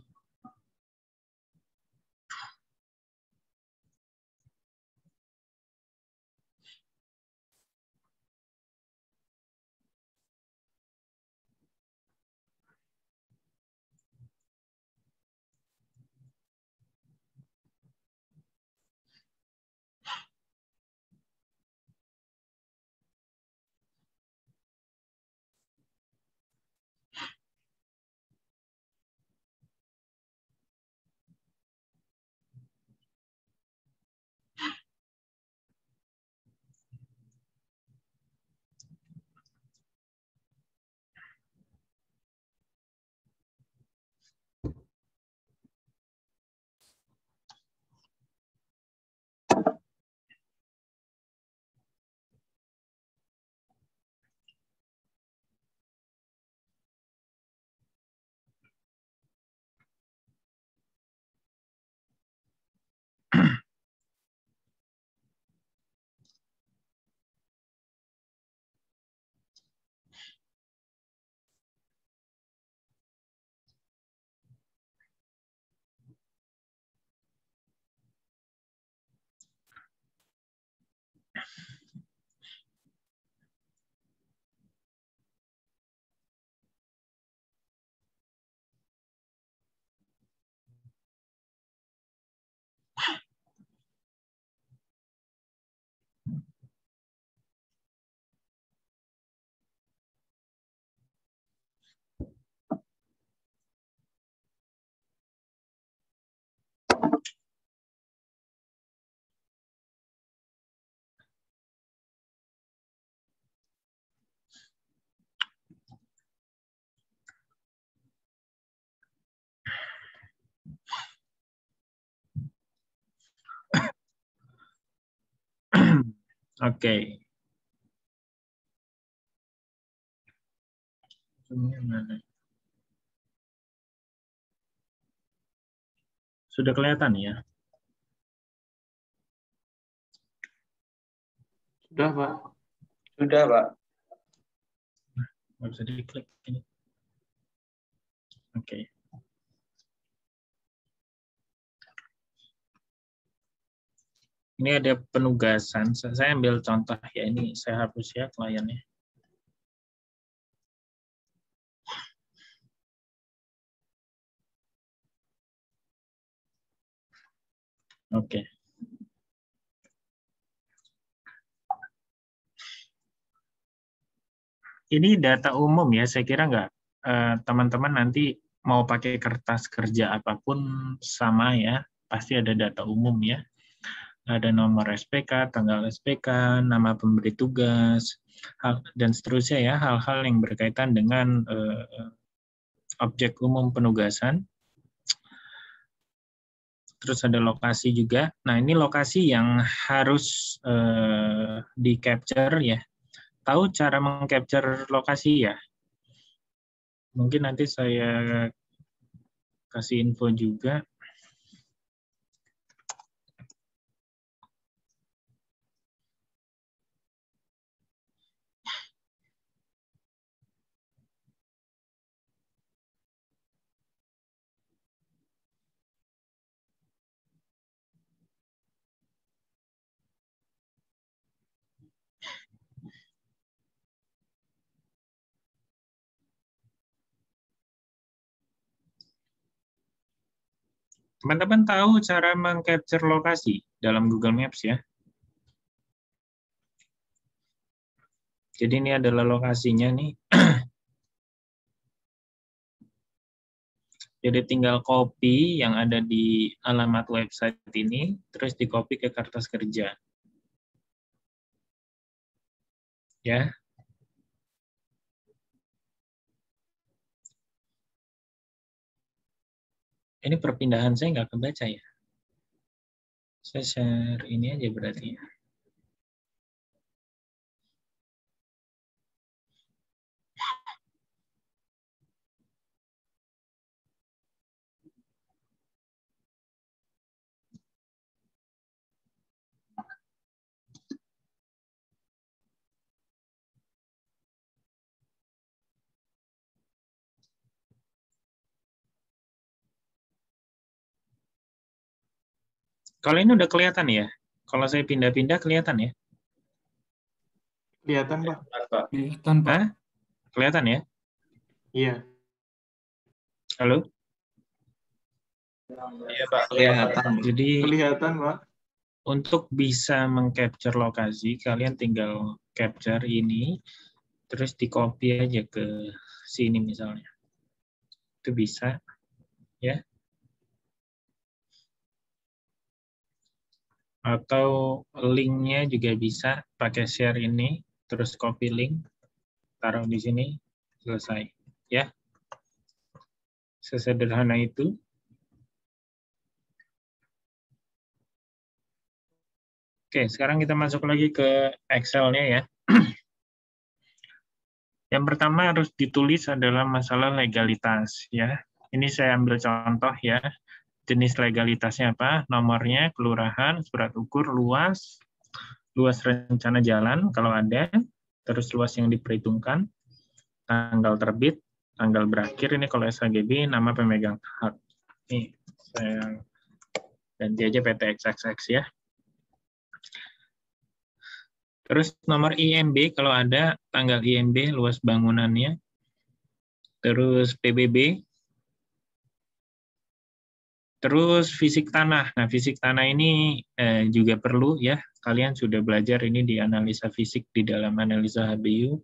Oke. Zoom-nya mana? Sudah kelihatan ya? Sudah, Pak. Sudah, Pak. Nggak bisa diklik ini. Oke. Ini ada penugasan. Saya ambil contoh ya. Ini saya hapus ya kliennya. Oke. Ini data umum ya. Saya kira nggak teman-teman nanti mau pakai kertas kerja apapun sama ya. Pasti ada data umum ya. Ada nomor SPK, tanggal SPK, nama pemberi tugas, dan seterusnya ya. Hal-hal yang berkaitan dengan objek umum penugasan. Terus ada lokasi juga. Nah, ini lokasi yang harus di-capture ya. Tahu cara meng-capture lokasi ya? Mungkin nanti saya kasih info juga. Teman-teman tahu cara meng-capture lokasi dalam Google Maps ya? Jadi ini adalah lokasinya nih. Jadi tinggal copy yang ada di alamat website ini, terus di-copy ke kertas kerja. Ya. Ini perpindahan saya nggak kebaca ya. Saya share ini aja berarti ya. Kalau ini udah kelihatan ya? Kalau saya pindah-pindah kelihatan ya? Kelihatan, Pak. Kelihatan, Pak. Hah? Kelihatan ya? Iya. Halo? Iya, Pak. Kelihatan. Jadi Kelihatan, Pak. untuk bisa meng-capture lokasi, kalian tinggal capture ini, terus di-copy aja ke sini misalnya. Itu bisa, ya. Atau linknya juga bisa pakai share ini, terus copy link, taruh di sini, selesai. Ya, sesederhana itu. Oke, sekarang kita masuk lagi ke Excel-nya ya. Yang pertama harus ditulis adalah masalah legalitas ya. Ini saya ambil contoh ya. Jenis legalitasnya apa? Nomornya, kelurahan, surat ukur, luas rencana jalan kalau ada, terus luas yang diperhitungkan, tanggal terbit, tanggal berakhir, ini kalau SHGB, nama pemegang hak. Nih, saya ganti aja PT XXX ya. Terus nomor IMB kalau ada, tanggal IMB, luas bangunannya, terus PBB, terus fisik tanah. Nah, fisik tanah ini juga perlu ya. Kalian sudah belajar ini di analisa fisik di dalam analisa HBU.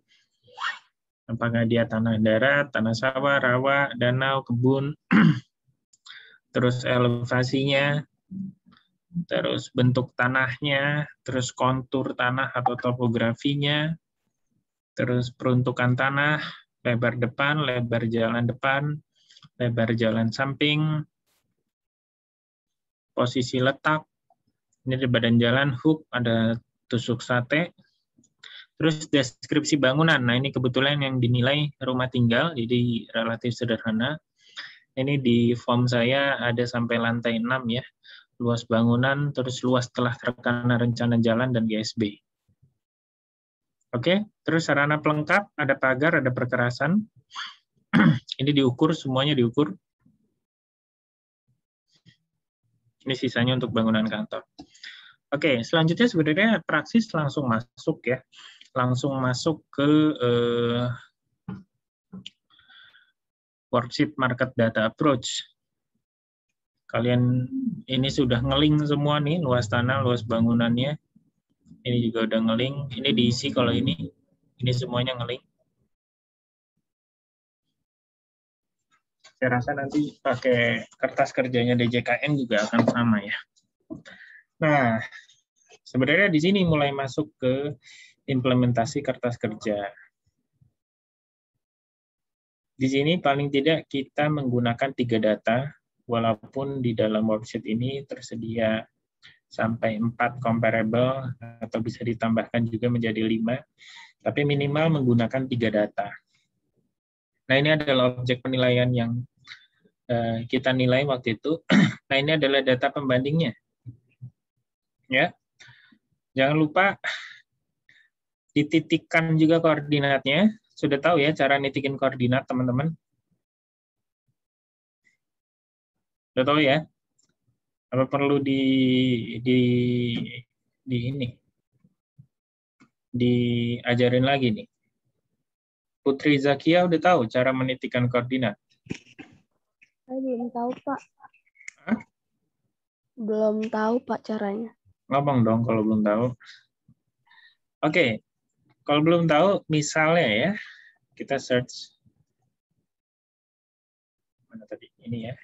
Apakah dia tanah darat, tanah sawah, rawa, danau, kebun, terus elevasinya, terus bentuk tanahnya, terus kontur tanah atau topografinya, terus peruntukan tanah, lebar depan, lebar jalan depan, lebar jalan samping, posisi letak, ini di badan jalan, hook, ada tusuk sate. Terus deskripsi bangunan. Nah, ini kebetulan yang dinilai rumah tinggal, jadi relatif sederhana. Ini di form saya ada sampai lantai 6 ya. Luas bangunan, terus luas telah terkena rencana jalan dan GSB. Oke, terus sarana pelengkap, ada pagar, ada perkerasan. Ini diukur, semuanya diukur. Ini sisanya untuk bangunan kantor. Oke, selanjutnya sebenarnya praksis langsung masuk ya. Langsung masuk ke worksheet market data approach. Kalian ini sudah ngeling semua nih, luas tanah, luas bangunannya. Ini juga udah ngeling. Ini diisi kalau ini semuanya ngeling. Saya rasa nanti pakai kertas kerjanya DJKN juga akan sama ya. Nah, sebenarnya di sini mulai masuk ke implementasi kertas kerja. Di sini paling tidak kita menggunakan 3 data, walaupun di dalam worksheet ini tersedia sampai 4 comparable, atau bisa ditambahkan juga menjadi 5, tapi minimal menggunakan 3 data. Nah, ini adalah objek penilaian yang kita nilai waktu itu. Nah, ini adalah data pembandingnya. Ya, jangan lupa dititikkan juga koordinatnya. Sudah tahu ya cara nitikin koordinat, teman-teman? Sudah tahu ya? Apa perlu diajarin lagi nih? Putri Zakia udah tahu cara menitikan koordinat? Saya belum tahu, Pak. Hah? Belum tahu, Pak, caranya. Ngomong dong kalau belum tahu. Oke, kalau belum tahu, misalnya ya, kita search. Mana tadi? Ini ya.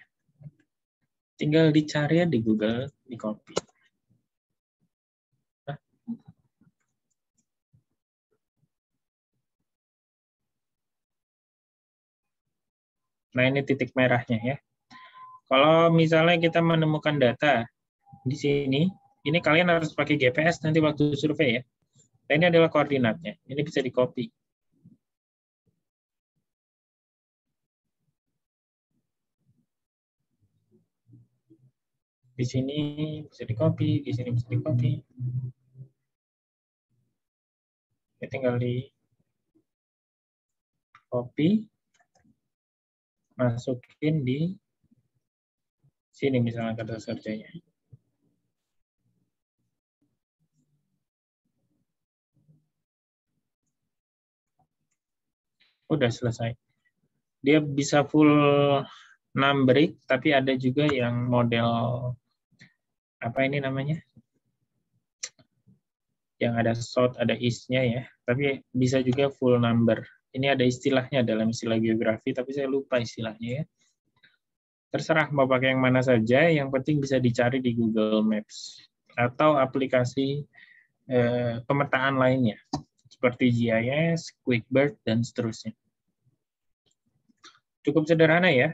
Tinggal dicari ya di Google, di copy. Nah, ini titik merahnya ya. Kalau misalnya kita menemukan data di sini, ini kalian harus pakai GPS nanti waktu survei ya. Nah, ini adalah koordinatnya. Ini bisa di-copy. Di sini bisa di-copy, di sini bisa di-copy. Ya, tinggal di-copy, masukin di sini misalnya kertas kerjanya. Udah selesai. Dia bisa full numeric, tapi ada juga yang model apa ini namanya? Yang ada sort, ada is-nya ya. Tapi bisa juga full number. Ini ada istilahnya dalam istilah geografi, tapi saya lupa istilahnya ya. Terserah mau pakai yang mana saja, yang penting bisa dicari di Google Maps atau aplikasi pemetaan lainnya seperti GIS, QuickBird, dan seterusnya. Cukup sederhana ya.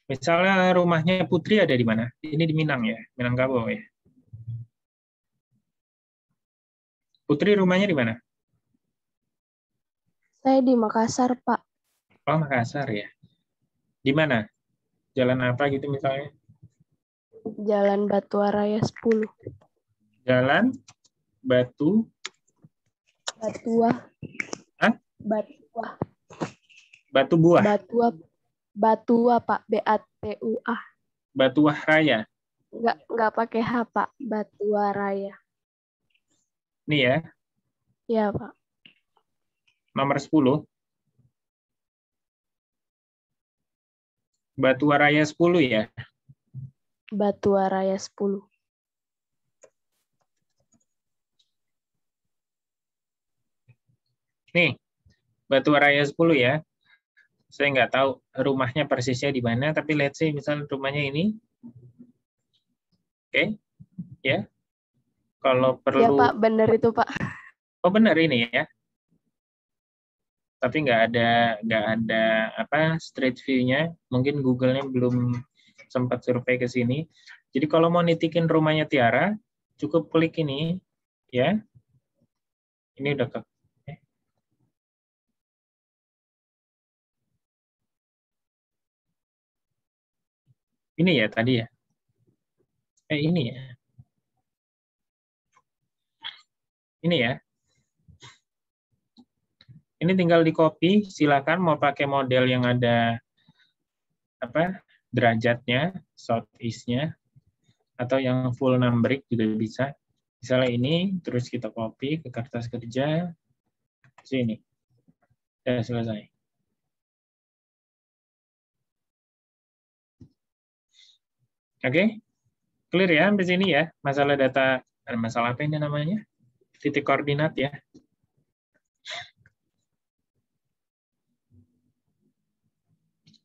Misalnya rumahnya Putri ada di mana? Ini di Minang ya, Minangkabau ya. Putri rumahnya di mana? Saya di Makassar, Pak. Oh, Makassar ya. Di mana? Jalan apa gitu misalnya? Jalan Batuaraya 10. Jalan Batua. Hah? Batu Buah. Batua, Pak. BATUA. Batuah Raya. Enggak pakai H, Pak. Batuaraya. Nih ya. Ya, Pak. Nomor 10. Batuaraya 10 ya. Batuaraya 10. Nih, Batuaraya 10 ya. Saya nggak tahu rumahnya persisnya di mana, tapi let's say misalnya rumahnya ini. Oke, ya. Kalau perlu. Ya, Pak, benar itu, Pak. Oh, benar ini ya. Tapi nggak ada apa street view-nya. Mungkin Google-nya belum sempat survei ke sini. Jadi kalau mau nitikin rumahnya Tiara, cukup klik ini, Ya. Ini udah ke ini ya tadi ya. Ini ya. Ini ya. Ini tinggal di copy, silakan mau pakai model yang ada apa? Derajatnya, southeast-nya atau yang full numberic juga bisa. Misalnya ini terus kita copy ke kertas kerja sini. Sudah selesai. Oke. Clear ya sampai sini ya. Masalah data, masalah apa ini namanya? Titik koordinat ya.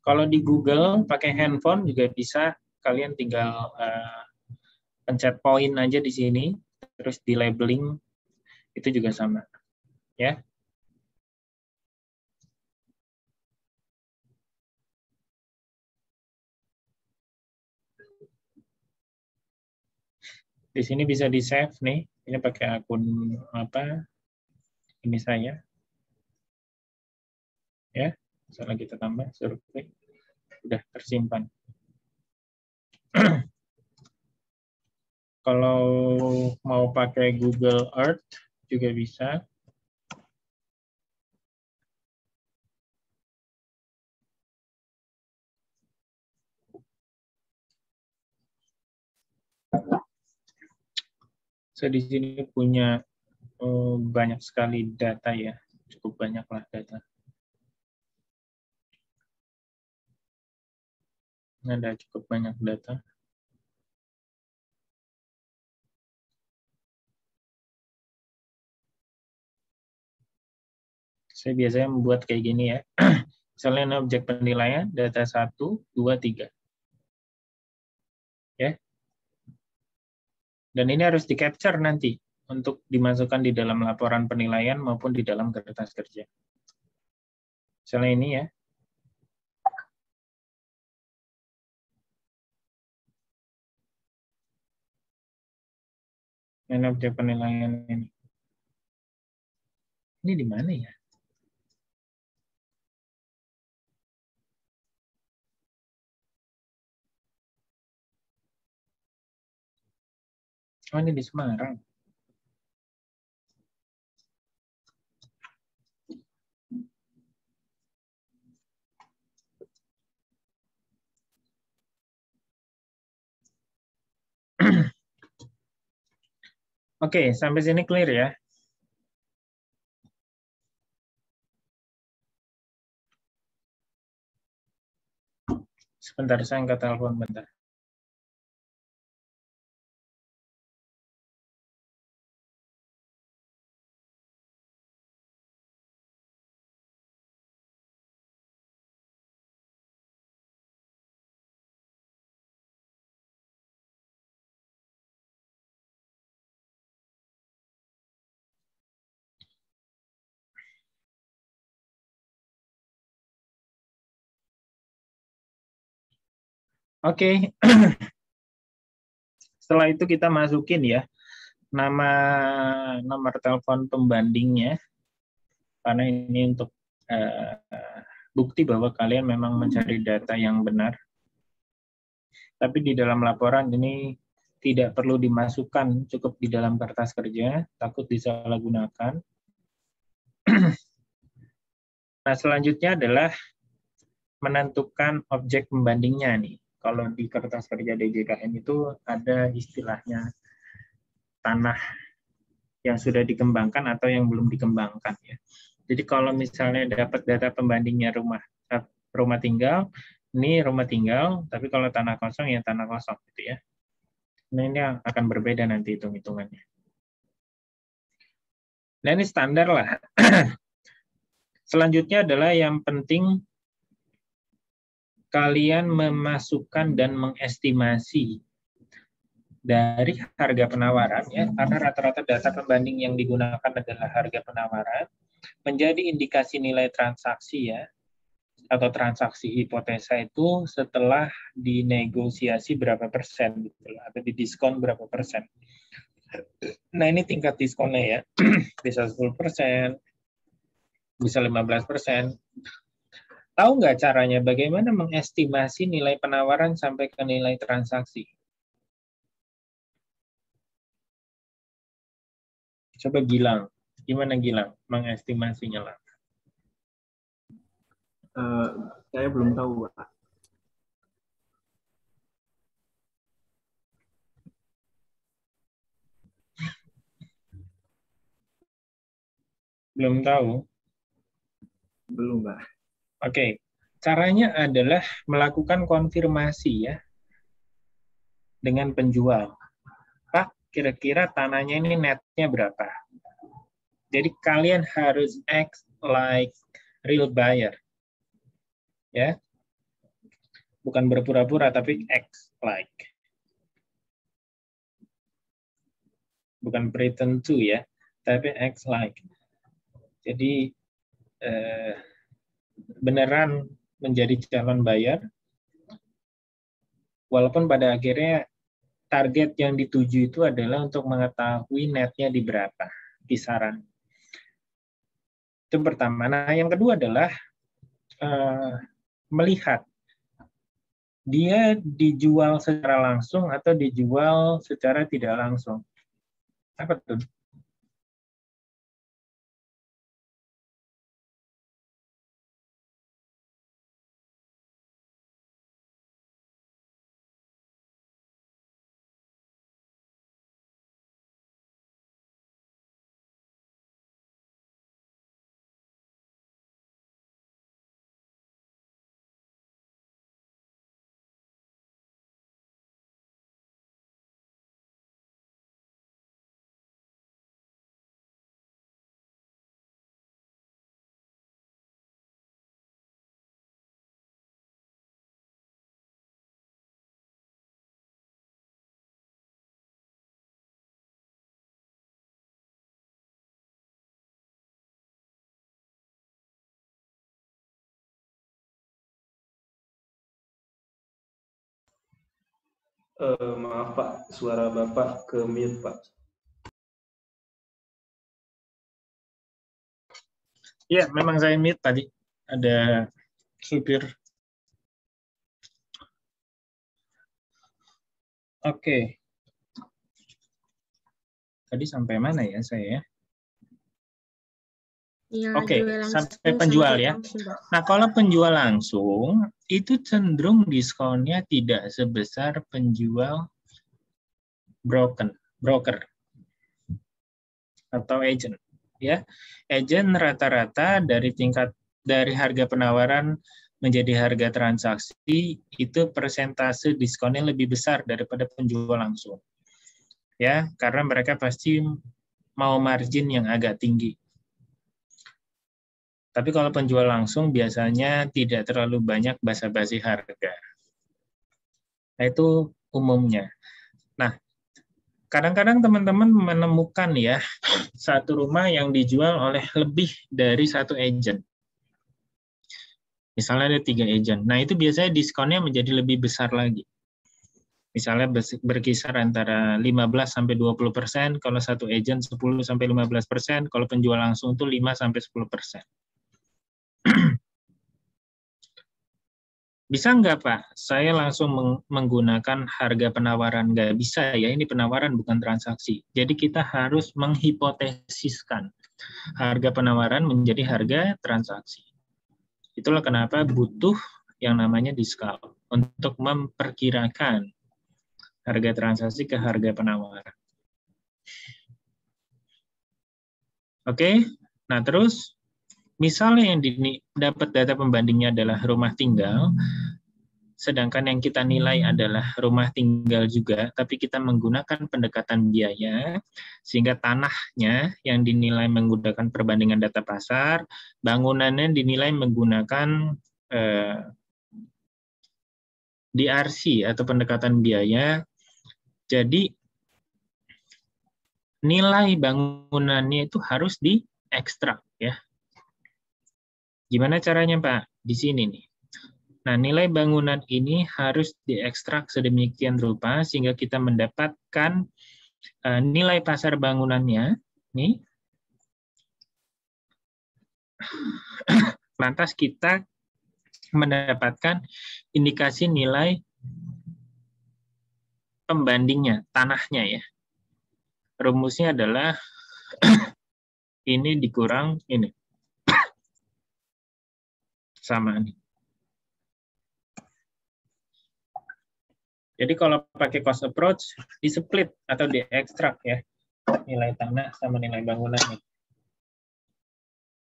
Kalau di Google pakai handphone juga bisa, kalian tinggal pencet poin aja di sini, terus di labeling itu juga sama, ya. Di sini bisa di save nih, ini pakai akun apa? Ini saya, ya. Misalnya kita tambah survei, udah tersimpan. Kalau mau pakai Google Earth juga bisa. Saya di sini punya banyak sekali data ya, cukup banyaklah data. Ada cukup banyak data. Saya biasanya membuat kayak gini ya. Misalnya ini objek penilaian, data 1, 2, 3. Ya. Dan ini harus di-capture nanti untuk dimasukkan di dalam laporan penilaian maupun di dalam kertas kerja. Misalnya ini ya. Ini objek penilaian ini. Ini di mana ya? Oh, ini di Semarang. Oke, sampai sini clear ya. Sebentar, saya angkat telepon bentar. Oke. Setelah itu kita masukin ya nomor telepon pembandingnya, karena ini untuk bukti bahwa kalian memang mencari data yang benar. Tapi di dalam laporan ini tidak perlu dimasukkan, cukup di dalam kertas kerja, takut disalahgunakan. Nah, selanjutnya adalah menentukan objek pembandingnya nih. Kalau di kertas kerja DJKN itu ada istilahnya tanah yang sudah dikembangkan atau yang belum dikembangkan ya. Jadi kalau misalnya dapat data pembandingnya rumah tinggal, ini rumah tinggal, tapi kalau tanah kosong ya tanah kosong gitu ya. Nah, ini akan berbeda nanti hitung-hitungannya. Nah, ini standar lah. Selanjutnya adalah yang penting kalian memasukkan dan mengestimasi dari harga penawaran ya, karena rata-rata data pembanding yang digunakan adalah harga penawaran, menjadi indikasi nilai transaksi ya, atau transaksi hipotesa itu setelah dinegosiasi berapa persen gitu, atau didiskon berapa persen. Nah, ini tingkat diskonnya ya. Bisa 10%, bisa 15%. Tahu nggak caranya bagaimana mengestimasi nilai penawaran sampai ke nilai transaksi? Coba Gilang. Gimana Gilang mengestimasinya lah? Saya belum tahu, Pak. Belum tahu? Belum, Pak. Oke. Caranya adalah melakukan konfirmasi ya dengan penjual. Pak, kira-kira tanahnya ini netnya berapa? Jadi kalian harus act like real buyer. Ya. Bukan berpura-pura tapi act like. Bukan pretend to ya, tapi act like. Jadi beneran menjadi calon buyer, walaupun pada akhirnya target yang dituju itu adalah untuk mengetahui netnya di berapa, kisaran. Itu pertama. Nah, yang kedua adalah melihat dia dijual secara langsung atau dijual secara tidak langsung. Apa tuh? Maaf Pak, suara Bapak ke mute Pak. Ya, memang saya mute tadi. Ada supir. Oke. Tadi sampai mana ya saya? Oke, sampai penjual ya. Nah, kalau penjual langsung, itu cenderung diskonnya tidak sebesar penjual broker atau agent. Ya, agent rata-rata dari harga penawaran menjadi harga transaksi itu persentase diskonnya lebih besar daripada penjual langsung. Ya, karena mereka pasti mau margin yang agak tinggi. Tapi kalau penjual langsung biasanya tidak terlalu banyak basa-basi harga. Nah, itu umumnya. Nah, kadang-kadang teman-teman menemukan ya satu rumah yang dijual oleh lebih dari satu agent. Misalnya ada 3 agent. Nah, itu biasanya diskonnya menjadi lebih besar lagi. Misalnya berkisar antara 15-20%, kalau satu agent 10-15%, kalau penjual langsung itu 5-10%. Bisa nggak Pak, saya langsung menggunakan harga penawaran? Nggak bisa ya, ini penawaran bukan transaksi. Jadi kita harus menghipotesiskan harga penawaran menjadi harga transaksi. Itulah kenapa butuh yang namanya discount untuk memperkirakan harga transaksi ke harga penawaran. Oke, nah terus misalnya yang dapat data pembandingnya adalah rumah tinggal, sedangkan yang kita nilai adalah rumah tinggal juga, tapi kita menggunakan pendekatan biaya, sehingga tanahnya yang dinilai menggunakan perbandingan data pasar, bangunannya dinilai menggunakan DRC atau pendekatan biaya. Jadi nilai bangunannya itu harus diekstrak ya. Gimana caranya Pak? Di sini nih. Nah, nilai bangunan ini harus diekstrak sedemikian rupa sehingga kita mendapatkan nilai pasar bangunannya, nih. Lantas kita mendapatkan indikasi nilai pembandingnya, tanahnya ya. Rumusnya adalah ini dikurang ini. Sama nih. Jadi kalau pakai cost approach, di-split atau di-ekstrak ya, nilai tanah sama nilai bangunannya.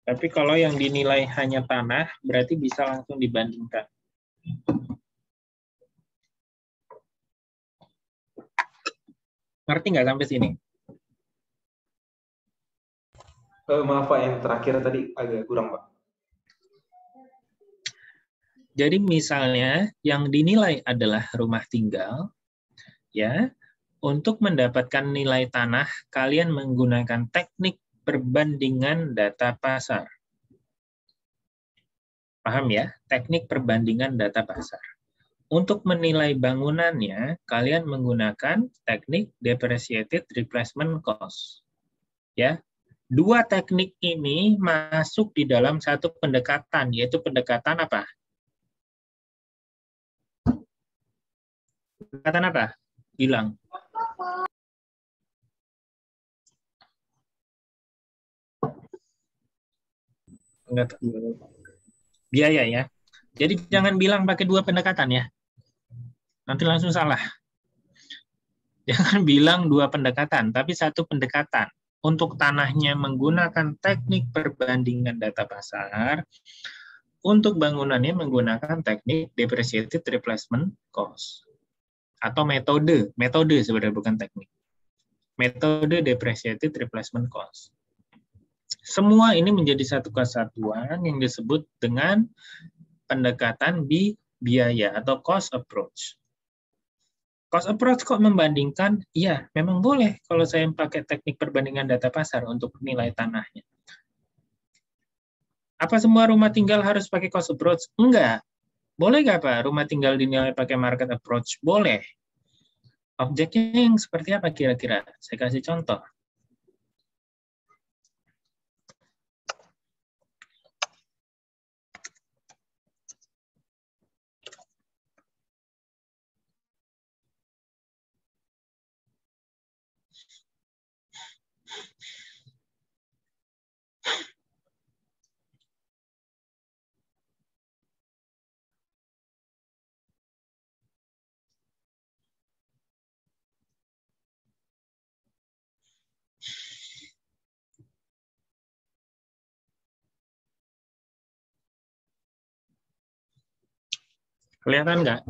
Tapi kalau yang dinilai hanya tanah, berarti bisa langsung dibandingkan. Ngerti nggak sampai sini? Maaf Pak, yang terakhir tadi agak kurang Pak. Jadi misalnya yang dinilai adalah rumah tinggal, ya, untuk mendapatkan nilai tanah, kalian menggunakan teknik perbandingan data pasar. Paham ya? Teknik perbandingan data pasar. Untuk menilai bangunannya, kalian menggunakan teknik depreciated replacement cost. Ya, dua teknik ini masuk di dalam satu pendekatan, yaitu pendekatan apa? Pendekatan apa? Bilang. Enggak tahu. Biaya ya. Jadi jangan bilang pakai dua pendekatan ya. Nanti langsung salah. Jangan bilang dua pendekatan, tapi satu pendekatan. Untuk tanahnya menggunakan teknik perbandingan data pasar, untuk bangunannya menggunakan teknik depreciated replacement cost. Atau metode sebenarnya bukan teknik. Metode depreciated replacement cost. Semua ini menjadi satu kesatuan yang disebut dengan pendekatan biaya atau cost approach. Cost approach kok membandingkan? Iya, memang boleh kalau saya pakai teknik perbandingan data pasar untuk nilai tanahnya. Apa semua rumah tinggal harus pakai cost approach? Enggak. Boleh nggak Pak rumah tinggal dinilai pakai market approach? Boleh. Objeknya yang seperti apa kira-kira? Saya kasih contoh. Kelihatan nggak?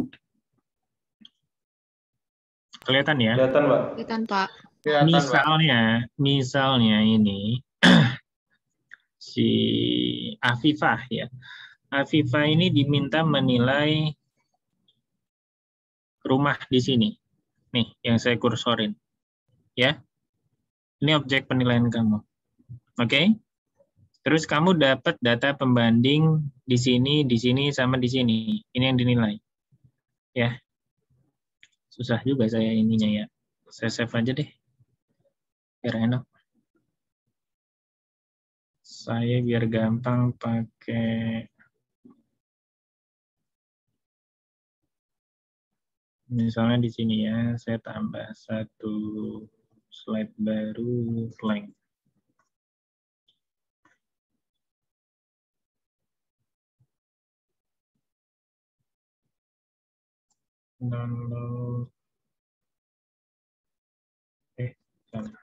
Kelihatan ya? Kelihatan Pak. Kelihatan, Pak. Misalnya ini si Afifah ya. Afifah ini diminta menilai rumah di sini. Nih, yang saya kursorin. Ya. Ini objek penilaian kamu. Oke? Terus kamu dapat data pembanding di sini, sama di sini. Ini yang dinilai. Ya. Susah juga saya ininya ya. Saya save aja deh. Biar enak. Saya biar gampang pakai misalnya di sini ya, saya tambah satu slide baru blank. Download. Salah.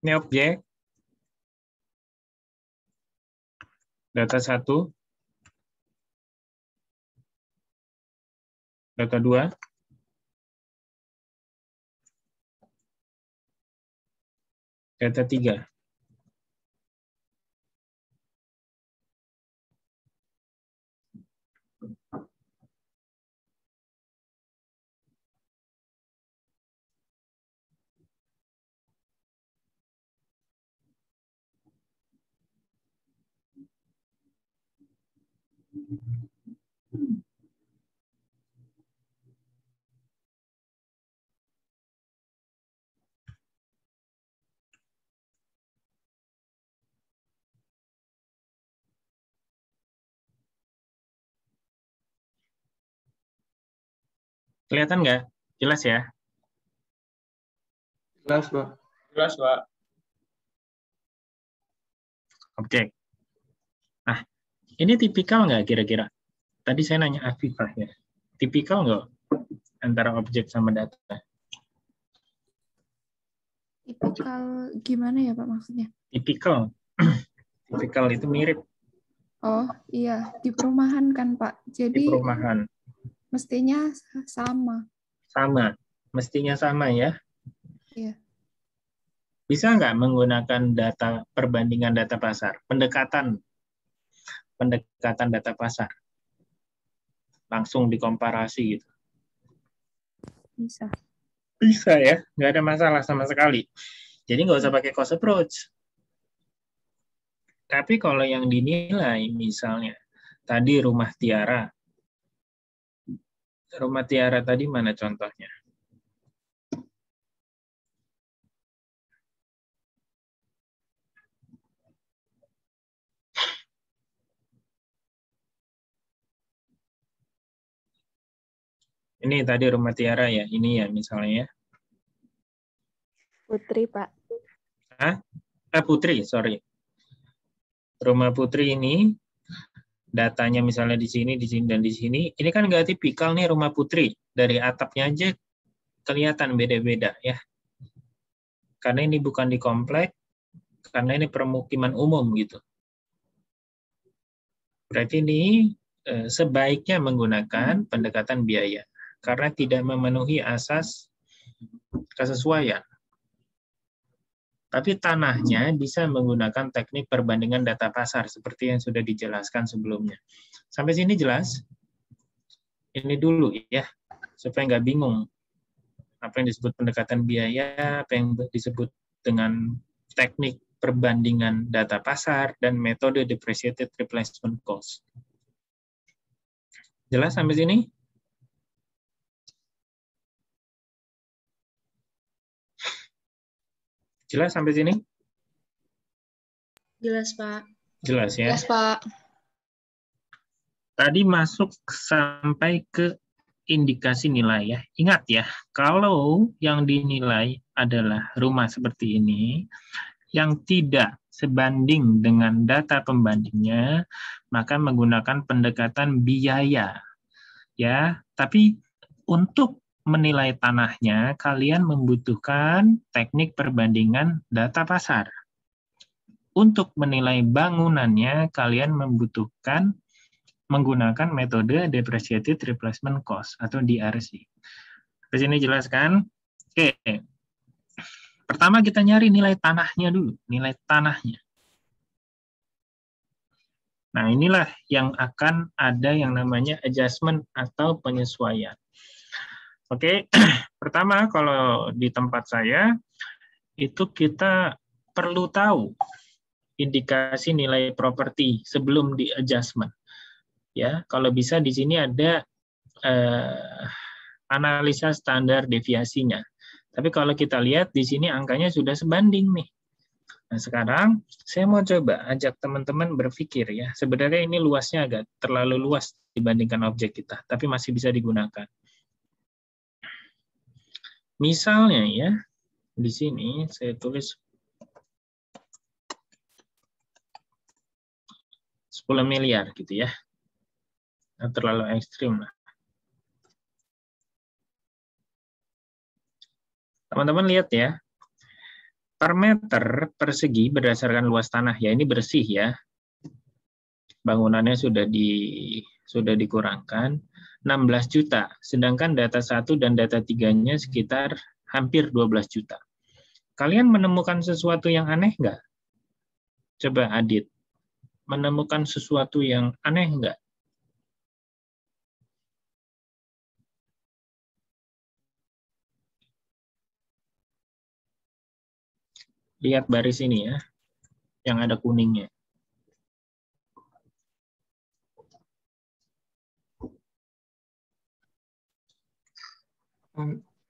Ini objek. Data 1. Data 2. Data 3. Kelihatan nggak? Jelas ya? Jelas, Pak. Jelas, Pak. Oke. Nah, ini tipikal nggak kira-kira? Tadi saya nanya Afifah ya. Tipikal nggak antara objek sama data? Tipikal gimana ya Pak maksudnya? Tipikal. Tipikal itu mirip Oh iya, di perumahan kan Pak. di Jadi perumahan. mestinya sama. Sama. Mestinya sama ya. Iya. Bisa nggak menggunakan data perbandingan data pasar? Pendekatan data pasar. Langsung dikomparasi gitu. Bisa. Bisa ya, nggak ada masalah sama sekali. Jadi nggak usah pakai cost approach. Tapi kalau yang dinilai misalnya, tadi rumah Tiara. Rumah Tiara tadi mana contohnya? Ini tadi rumah Tiara ya, ini ya misalnya ya. Putri, Pak. Hah? Putri, sorry. Rumah Putri ini datanya misalnya di sini, dan di sini. Ini kan nggak tipikal nih rumah Putri. Dari atapnya aja kelihatan beda-beda ya. Karena ini bukan di komplek, karena ini permukiman umum gitu. Berarti ini sebaiknya menggunakan pendekatan biaya. Karena tidak memenuhi asas kesesuaian. Tapi tanahnya bisa menggunakan teknik perbandingan data pasar seperti yang sudah dijelaskan sebelumnya. Sampai sini jelas? Ini dulu ya, supaya nggak bingung. Apa yang disebut pendekatan biaya, apa yang disebut dengan teknik perbandingan data pasar, dan metode depreciated replacement cost. Jelas sampai sini? Jelas sampai sini? Jelas, Pak. Jelas ya? Jelas, Pak. Tadi masuk sampai ke indikasi nilai ya. Ingat ya, kalau yang dinilai adalah rumah seperti ini, yang tidak sebanding dengan data pembandingnya, maka menggunakan pendekatan biaya. Ya, tapi untuk menilai tanahnya, kalian membutuhkan teknik perbandingan data pasar. Untuk menilai bangunannya, kalian membutuhkan menggunakan metode depreciated replacement cost atau DRC. Di sini jelaskan. Oke. Pertama kita nyari nilai tanahnya dulu, nilai tanahnya. Nah, inilah yang akan ada yang namanya adjustment atau penyesuaian. Oke, pertama kalau di tempat saya itu kita perlu tahu indikasi nilai properti sebelum di adjustment. Ya, kalau bisa di sini ada analisa standar deviasinya. Tapi kalau kita lihat di sini angkanya sudah sebanding nih. Nah, sekarang saya mau coba ajak teman-teman berpikir ya. Sebenarnya ini luasnya agak terlalu luas dibandingkan objek kita, tapi masih bisa digunakan. Misalnya ya, di sini saya tulis 10 miliar gitu ya. Nah, terlalu ekstrim lah. Teman-teman lihat ya, per meter persegi berdasarkan luas tanah ya, ini bersih ya. Bangunannya sudah dikurangkan. 16 juta, sedangkan data 1 dan data 3-nya sekitar hampir 12 juta. Kalian menemukan sesuatu yang aneh nggak? Coba Adit, menemukan sesuatu yang aneh nggak? Lihat baris ini ya, yang ada kuningnya.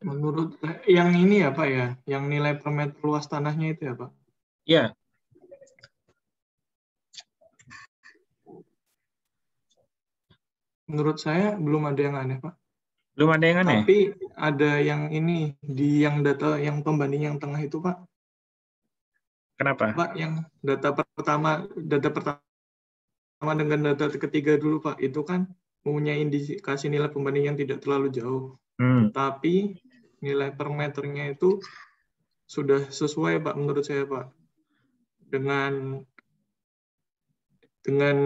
Menurut yang ini ya Pak ya, yang nilai per meter luas tanahnya itu ya Pak? Ya. Menurut saya belum ada yang aneh Pak. Belum ada yang aneh? Tapi ada yang ini, di yang data yang pembanding yang tengah itu Pak. Kenapa? Pak, yang data pertama dengan data ketiga dulu Pak, itu kan mempunyai indikasi nilai pembanding yang tidak terlalu jauh. Tapi nilai per meternya itu sudah sesuai Pak menurut saya Pak. Dengan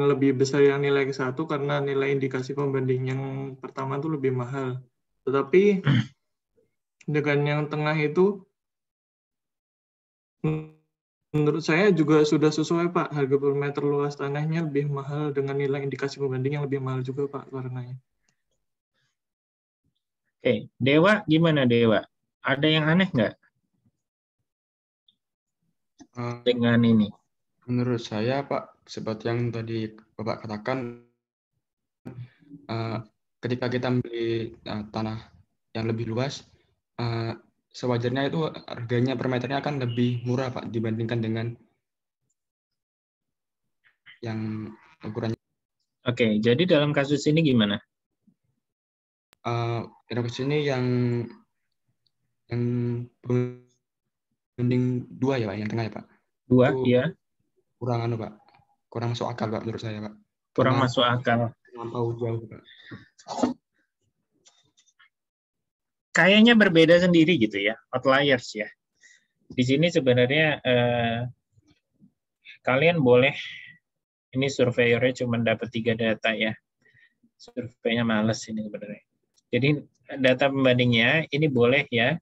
lebih besar yang nilai ke satu karena nilai indikasi pembanding yang pertama itu lebih mahal. Tetapi dengan yang tengah itu menurut saya juga sudah sesuai Pak. Harga per meter luas tanahnya lebih mahal dengan nilai indikasi pembanding yang lebih mahal juga Pak karenanya. Oke, Dewa gimana Dewa? Ada yang aneh nggak dengan ini? Menurut saya Pak, seperti yang tadi Bapak katakan, ketika kita membeli tanah yang lebih luas, sewajarnya itu harganya per meternya akan lebih murah Pak dibandingkan dengan yang ukurannya. Oke, jadi dalam kasus ini gimana? Dalam kasus ini yang banding 2 ya Pak, yang tengah ya Pak. 2, iya. Kurang Pak. Kurang masuk akal Pak menurut saya Pak. Kurang masuk akal. Terlampau jauh Pak. Kayaknya berbeda sendiri gitu ya, outliers ya. Di sini sebenarnya kalian boleh, ini surveyornya cuma dapat 3 data ya. Surveinya males ini sebenarnya. Jadi data pembandingnya ini boleh ya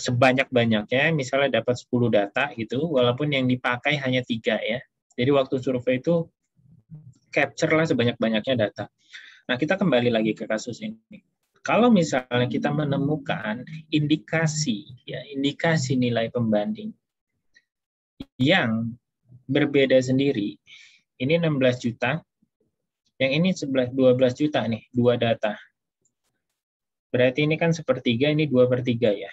sebanyak-banyaknya, misalnya dapat 10 data gitu, walaupun yang dipakai hanya 3 ya. Jadi waktu survei itu capture lah sebanyak-banyaknya data. Nah, kita kembali lagi ke kasus ini. Kalau misalnya kita menemukan indikasi nilai pembanding yang berbeda sendiri, ini 16 juta, yang ini 12 juta nih, 2 data. Berarti ini kan 1/3, ini 2/3 ya.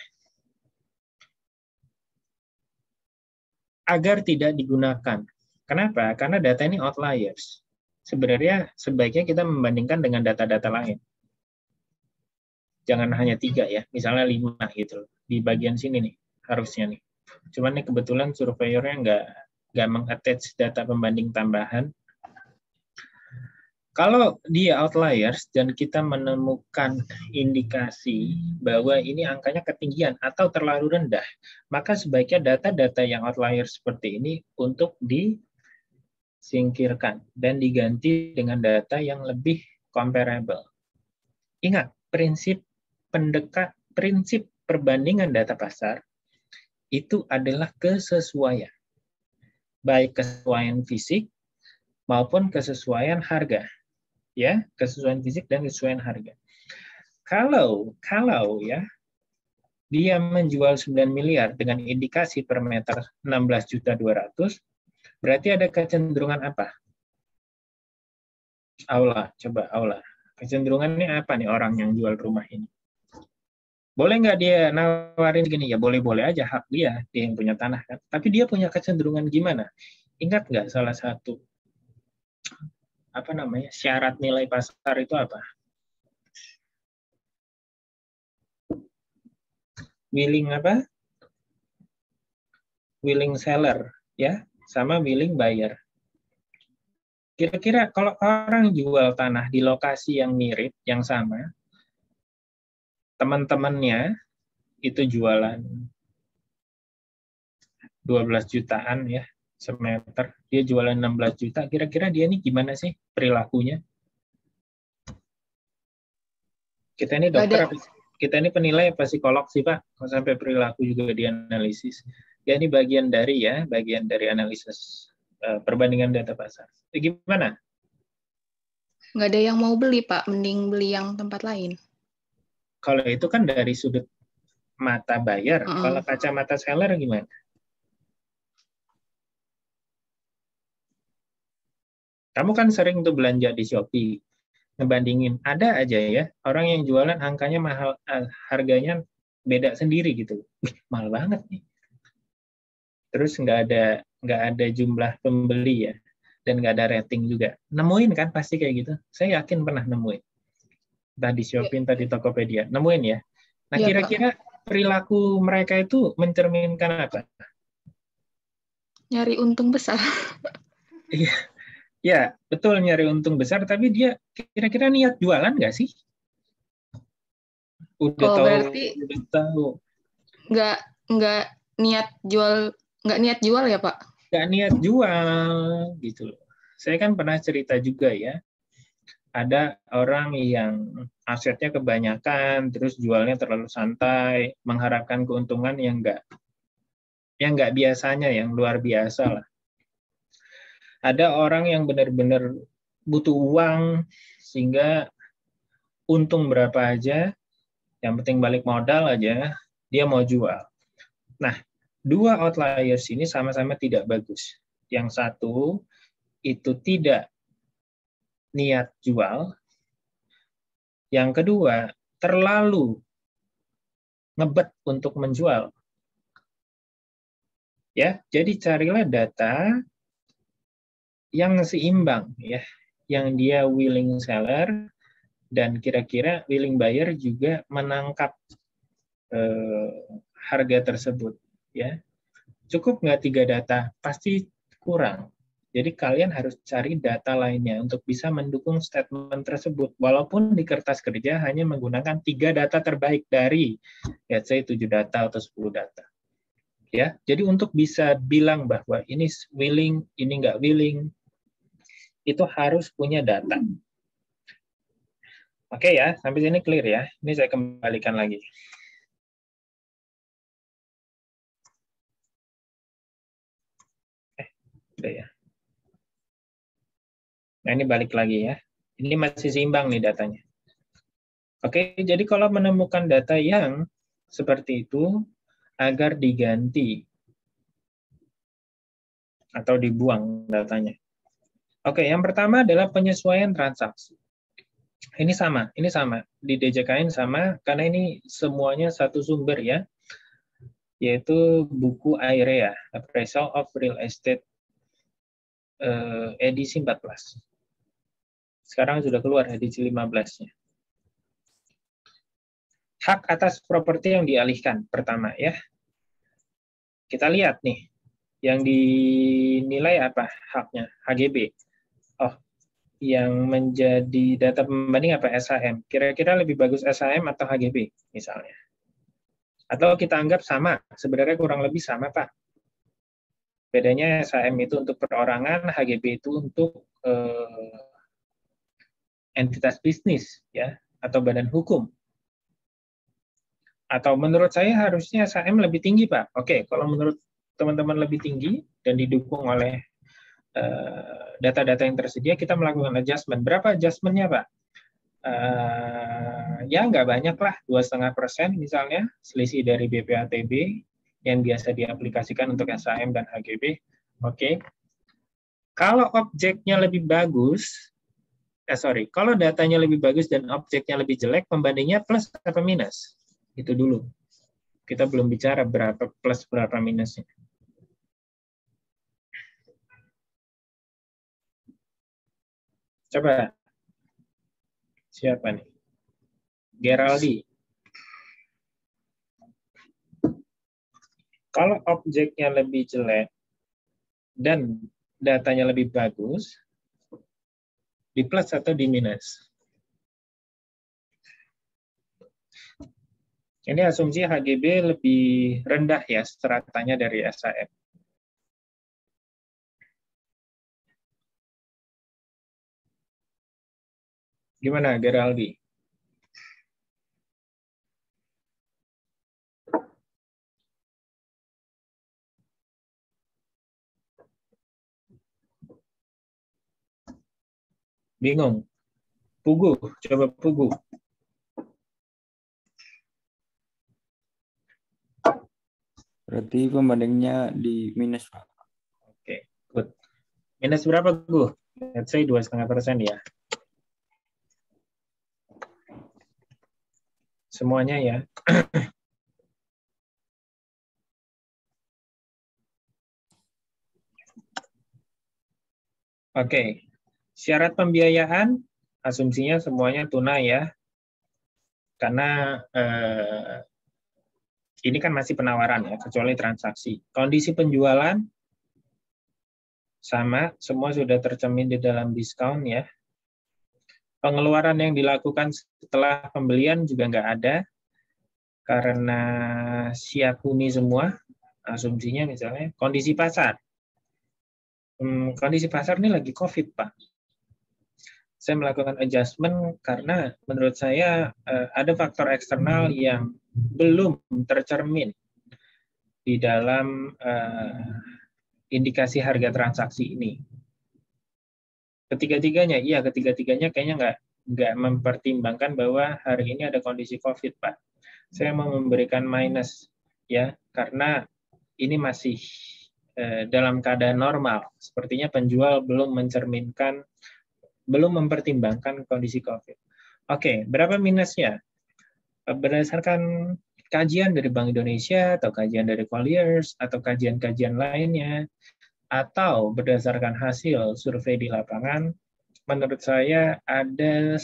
Agar tidak digunakan. Kenapa? Karena data ini outliers. Sebenarnya sebaiknya kita membandingkan dengan data-data lain. Jangan hanya 3 ya, misalnya 5 gitu. Di bagian sini nih, harusnya nih. Cuman nih kebetulan surveyornya nggak meng-attach data pembanding tambahan. Kalau dia outliers dan kita menemukan indikasi bahwa ini angkanya ketinggian atau terlalu rendah, maka sebaiknya data-data yang outliers seperti ini untuk disingkirkan dan diganti dengan data yang lebih comparable. Ingat, prinsip perbandingan data pasar itu adalah kesesuaian. Baik kesesuaian fisik maupun kesesuaian harga. Ya, kesesuaian fisik dan kesesuaian harga. Kalau ya dia menjual 9 miliar dengan indikasi per meter 16.200.000, berarti ada kecenderungan apa? Aula. Kecenderungannya apa nih orang yang jual rumah ini? Boleh nggak dia nawarin gini? Ya boleh-boleh aja, hak dia yang punya tanah kan. Tapi dia punya kecenderungan gimana? Ingat nggak salah satu syarat nilai pasar itu apa? Willing seller ya, sama willing buyer. Kira-kira kalau orang jual tanah di lokasi yang mirip, yang sama, teman-temannya itu jualan 12 jutaan ya semeter, dia jualan 16 juta, kira-kira dia ini gimana sih perilakunya? Kita ini dokter, kita ini penilai apa psikolog sih Pak? Kok sampai perilaku juga dianalisis? Ya ini bagian dari analisis perbandingan data pasar. Gimana? Nggak ada yang mau beli Pak, mending beli yang tempat lain. Kalau itu kan dari sudut mata buyer, kalau kacamata seller gimana? Kamu kan sering tuh belanja di Shopee, ngebandingin, ada aja ya orang yang jualan angkanya mahal, harganya beda sendiri gitu, mahal banget nih. Terus nggak ada jumlah pembeli ya, dan nggak ada rating juga. Nemuin kan pasti kayak gitu. Saya yakin pernah nemuin. Entah di Shopee, entah di Tokopedia, nemuin ya. Nah kira-kira perilaku mereka itu mencerminkan apa? Nyari untung besar. Iya. Ya, betul nyari untung besar, tapi dia kira-kira niat jualan nggak sih? Udah tahu. Nggak niat jual ya Pak? Nggak niat jual gitu. Saya kan pernah cerita juga ya. Ada orang yang asetnya kebanyakan, terus jualnya terlalu santai, mengharapkan keuntungan yang nggak biasanya, yang luar biasa lah. Ada orang yang benar-benar butuh uang sehingga untung berapa aja, yang penting balik modal aja, dia mau jual. Nah, dua outliers ini sama-sama tidak bagus. Yang satu itu tidak niat jual, yang kedua terlalu ngebet untuk menjual. Ya, jadi carilah data yang seimbang ya, yang dia willing seller dan kira-kira willing buyer juga menangkap harga tersebut ya. Cukup nggak 3 data? Pasti kurang. Jadi kalian harus cari data lainnya untuk bisa mendukung statement tersebut, walaupun di kertas kerja hanya menggunakan 3 data terbaik dari let's say 7 data atau 10 data. Ya, jadi untuk bisa bilang bahwa ini willing, ini nggak willing, itu harus punya data. Oke ya, sampai sini clear ya. Ini saya kembalikan lagi. Udah ya. Nah ini balik lagi ya. Ini masih seimbang nih datanya. Oke, jadi kalau menemukan data yang seperti itu, agar diganti atau dibuang datanya. Oke, yang pertama adalah penyesuaian transaksi. Ini sama, di DJKN sama, karena ini semuanya satu sumber ya, yaitu buku AIREA, Appraisal of Real Estate edisi 14. Sekarang sudah keluar edisi 15-nya. Hak atas properti yang dialihkan, pertama ya. Kita lihat nih, yang dinilai apa haknya, HGB. Oh, yang menjadi data pembanding apa, SHM. Kira-kira lebih bagus SHM atau HGB misalnya. Atau kita anggap sama, sebenarnya kurang lebih sama Pak. Bedanya SHM itu untuk perorangan, HGB itu untuk entitas bisnis ya, atau badan hukum. Atau menurut saya harusnya SHM lebih tinggi Pak. Oke, kalau menurut teman-teman lebih tinggi dan didukung oleh data-data yang tersedia, kita melakukan adjustment. Berapa adjustmentnya Pak? Ya nggak banyak lah, 2,5% misalnya, selisih dari BPATB yang biasa diaplikasikan untuk SHM dan HGB. Oke. Kalau objeknya lebih bagus, kalau datanya lebih bagus dan objeknya lebih jelek, pembandingnya plus apa minus? Itu dulu. Kita belum bicara berapa plus berapa minusnya. Coba. Siapa nih? Geraldi. Kalau objeknya lebih jelek dan datanya lebih bagus, di plus atau di minus? Ini asumsi HGB lebih rendah ya stratanya dari SHM. Gimana Geraldi? Bingung? Pugu, coba Pugu. Berarti pembandingnya di minus, Pak. Oke, good. Minus berapa, Gu? Let's say 2,5% ya. Semuanya ya. Oke. Syarat pembiayaan, asumsinya semuanya tunai ya. Karena ini kan masih penawaran ya, kecuali transaksi. Kondisi penjualan sama, semua sudah tercermin di dalam diskon ya. Pengeluaran yang dilakukan setelah pembelian juga nggak ada, karena siap huni semua, asumsinya misalnya. Kondisi pasar. Kondisi pasar ini lagi COVID, Pak. Saya melakukan adjustment karena menurut saya ada faktor eksternal yang belum tercermin di dalam indikasi harga transaksi ini. Ketiga-tiganya kayaknya nggak mempertimbangkan bahwa hari ini ada kondisi COVID, Pak. Saya mau memberikan minus ya, karena ini masih dalam keadaan normal. Sepertinya penjual belum mempertimbangkan kondisi COVID. Oke, berapa minusnya? Berdasarkan kajian dari Bank Indonesia atau kajian dari Colliers atau kajian-kajian lainnya, atau berdasarkan hasil survei di lapangan, menurut saya ada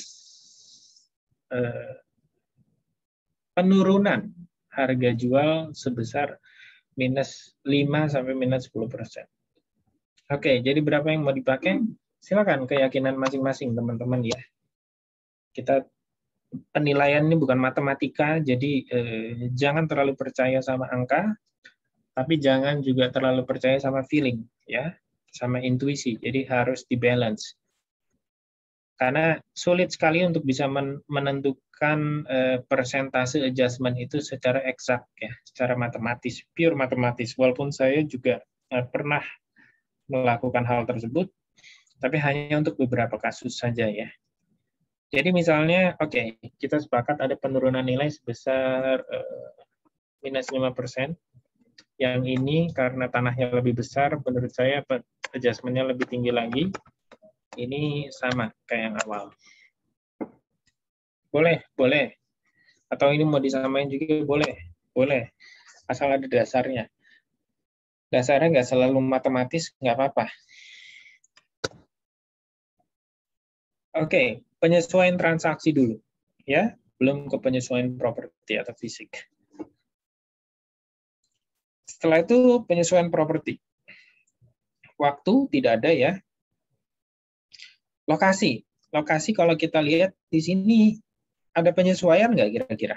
penurunan harga jual sebesar minus 5 sampai minus 10%. Oke, jadi berapa yang mau dipakai? Silakan, keyakinan masing-masing teman-teman ya. Kita penilaian ini bukan matematika, jadi jangan terlalu percaya sama angka, tapi jangan juga terlalu percaya sama feeling ya, sama intuisi. Jadi harus dibalance. Karena sulit sekali untuk bisa menentukan persentase adjustment itu secara eksak ya, secara matematis, pure matematis. Walaupun saya juga pernah melakukan hal tersebut, tapi hanya untuk beberapa kasus saja ya. Jadi misalnya, oke, kita sepakat ada penurunan nilai sebesar minus 5%. Yang ini karena tanahnya lebih besar, menurut saya adjustment-nya lebih tinggi lagi. Ini sama kayak yang awal. Boleh. Atau ini mau disamain juga boleh. Asal ada dasarnya. Dasarnya nggak selalu matematis, nggak apa-apa. Oke, penyesuaian transaksi dulu. Ya, belum ke penyesuaian properti atau fisik. Setelah itu penyesuaian properti. Waktu tidak ada ya. Lokasi kalau kita lihat di sini ada penyesuaian nggak kira-kira?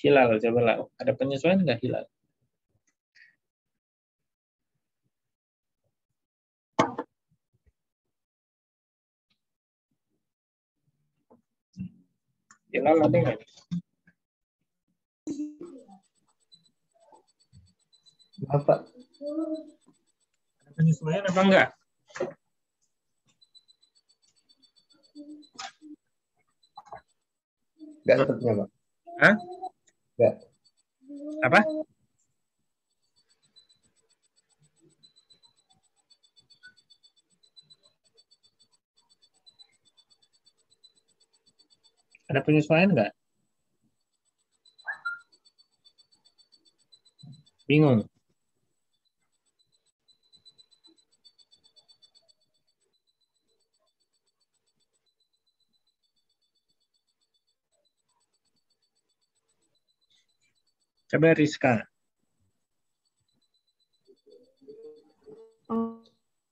Hilal, coba lah. Ada penyesuaian nggak Hilal? Hilal ada nggak? Apa? Ada penyesuaian apa enggak? Enggak sepertinya, Pak. Hah? Enggak. Apa? Ada penyesuaian enggak? Bingung. Coba Rizka.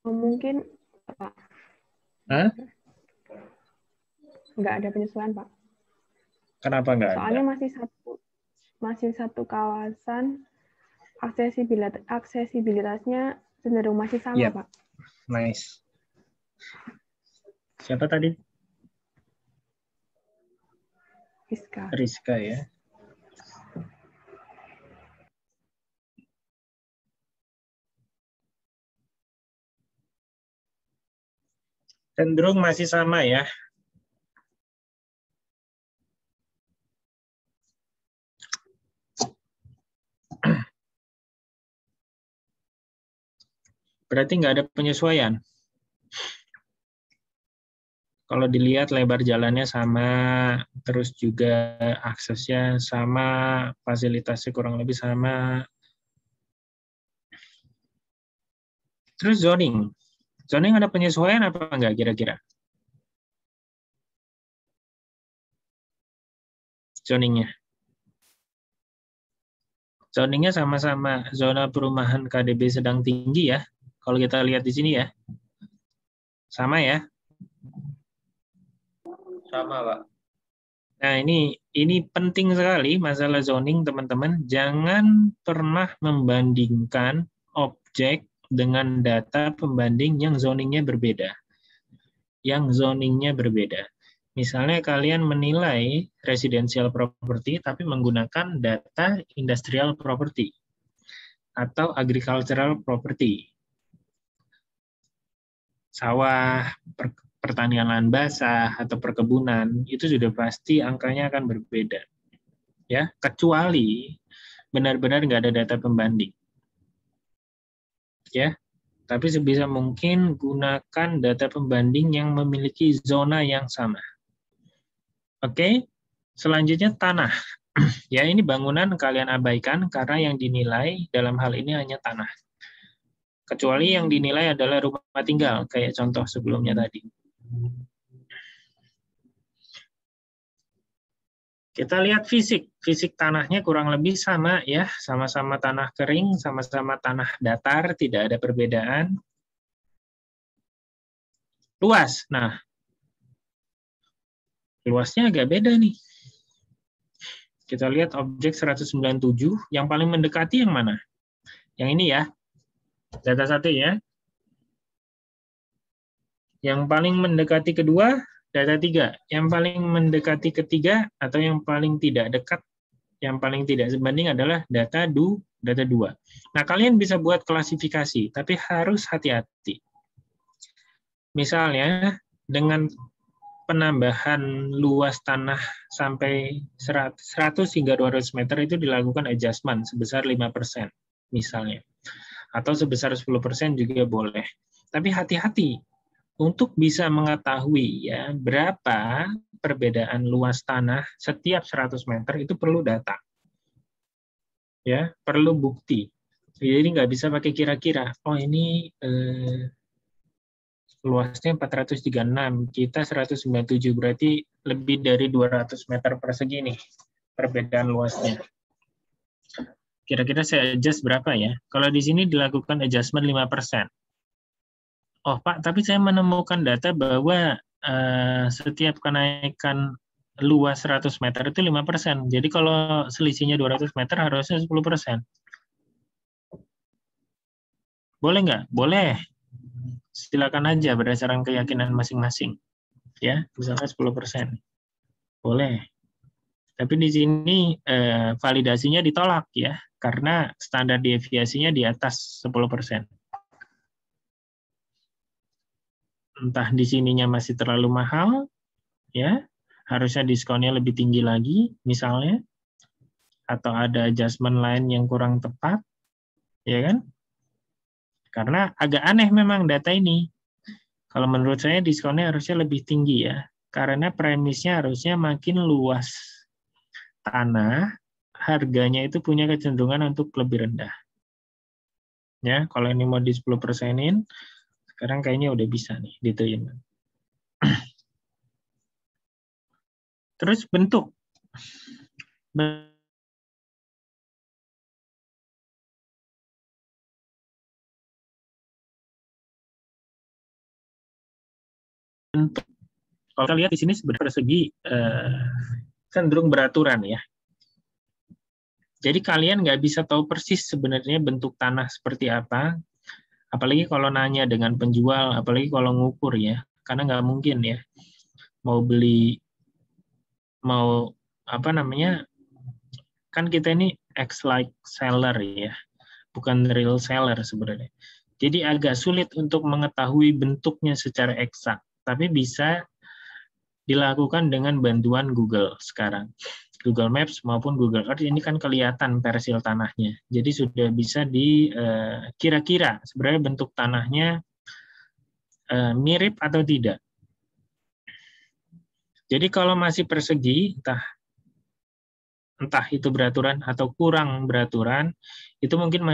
Mungkin Pak. Hah? Nggak ada penyesuaian, Pak. Kenapa nggak ada? Soalnya masih satu kawasan, aksesibilitasnya cenderung masih sama, Yep. Pak. Nice. Siapa tadi? Rizka. Rizka ya. Cenderung masih sama ya. Berarti nggak ada penyesuaian. Kalau dilihat lebar jalannya sama, terus juga aksesnya sama, fasilitasnya kurang lebih sama. Terus zoning. Zoning ada penyesuaian apa enggak kira-kira? Zoningnya. Zoningnya sama-sama zona perumahan KDB sedang tinggi ya. Kalau kita lihat di sini ya. Sama ya. Sama, Pak. Nah, ini penting sekali masalah zoning, teman-teman. Jangan pernah membandingkan objek dengan data pembanding yang zoningnya berbeda. Yang zoningnya berbeda. Misalnya kalian menilai residential property tapi menggunakan data industrial property atau agricultural property. Sawah, pertanian lahan basah atau perkebunan itu sudah pasti angkanya akan berbeda, ya, kecuali benar-benar nggak ada data pembanding, ya. Tapi sebisa mungkin gunakan data pembanding yang memiliki zona yang sama. Oke, selanjutnya tanah. Ya, ini bangunan kalian abaikan karena yang dinilai dalam hal ini hanya tanah. Kecuali yang dinilai adalah rumah tinggal, kayak contoh sebelumnya tadi. Kita lihat fisik. Fisik tanahnya kurang lebih sama ya, sama-sama tanah kering, sama-sama tanah datar, tidak ada perbedaan. Luas. Nah, luasnya agak beda nih. Kita lihat objek 197, yang paling mendekati yang mana? Yang ini ya. Data 1 ya. Yang paling mendekati kedua, data 3. Yang paling mendekati ketiga atau yang paling tidak dekat, yang paling tidak sebanding adalah data 2. Nah, kalian bisa buat klasifikasi, tapi harus hati-hati. Misalnya, dengan penambahan luas tanah sampai 100 hingga 200 meter itu dilakukan adjustment sebesar 5%, misalnya. Atau sebesar 10% juga boleh. Tapi hati-hati. Untuk bisa mengetahui ya berapa perbedaan luas tanah setiap 100 meter itu perlu data. Ya, perlu bukti. Jadi nggak bisa pakai kira-kira. Oh, ini luasnya 436, kita 197, berarti lebih dari 200 meter persegi nih perbedaan luasnya. Kira-kira saya adjust berapa ya? Kalau di sini dilakukan adjustment 5%. Oh Pak, tapi saya menemukan data bahwa setiap kenaikan luas 100 meter itu 5%. Jadi kalau selisihnya 200 meter harusnya 10%. Boleh nggak? Boleh. Silakan aja berdasarkan keyakinan masing-masing. Ya, misalnya 10%. Boleh. Tapi di sini validasinya ditolak ya, karena standar deviasinya di atas 10%. Entah di sininya masih terlalu mahal, ya, harusnya diskonnya lebih tinggi lagi, misalnya, atau ada adjustment lain yang kurang tepat, ya kan? Karena agak aneh memang data ini. Kalau menurut saya diskonnya harusnya lebih tinggi ya, karena premisnya harusnya makin luas tanah, harganya itu punya kecenderungan untuk lebih rendah. Ya, kalau ini mau di 10%-in, sekarang kayaknya udah bisa nih diterima. Terus bentuk. Bentuk. Kalau kita lihat di sini sebenarnya persegi cenderung beraturan ya. Jadi kalian nggak bisa tahu persis sebenarnya bentuk tanah seperti apa, apalagi kalau nanya dengan penjual, apalagi kalau ngukur ya, karena nggak mungkin ya mau beli, mau apa namanya, kan kita ini act like seller ya, bukan real seller sebenarnya. Jadi agak sulit untuk mengetahui bentuknya secara eksak. tapi bisa dilakukan dengan bantuan Google sekarang. Google Maps maupun Google Earth ini kan kelihatan persil tanahnya. Jadi sudah bisa kira-kira sebenarnya bentuk tanahnya mirip atau tidak. Jadi kalau masih persegi, entah itu beraturan atau kurang beraturan, itu mungkin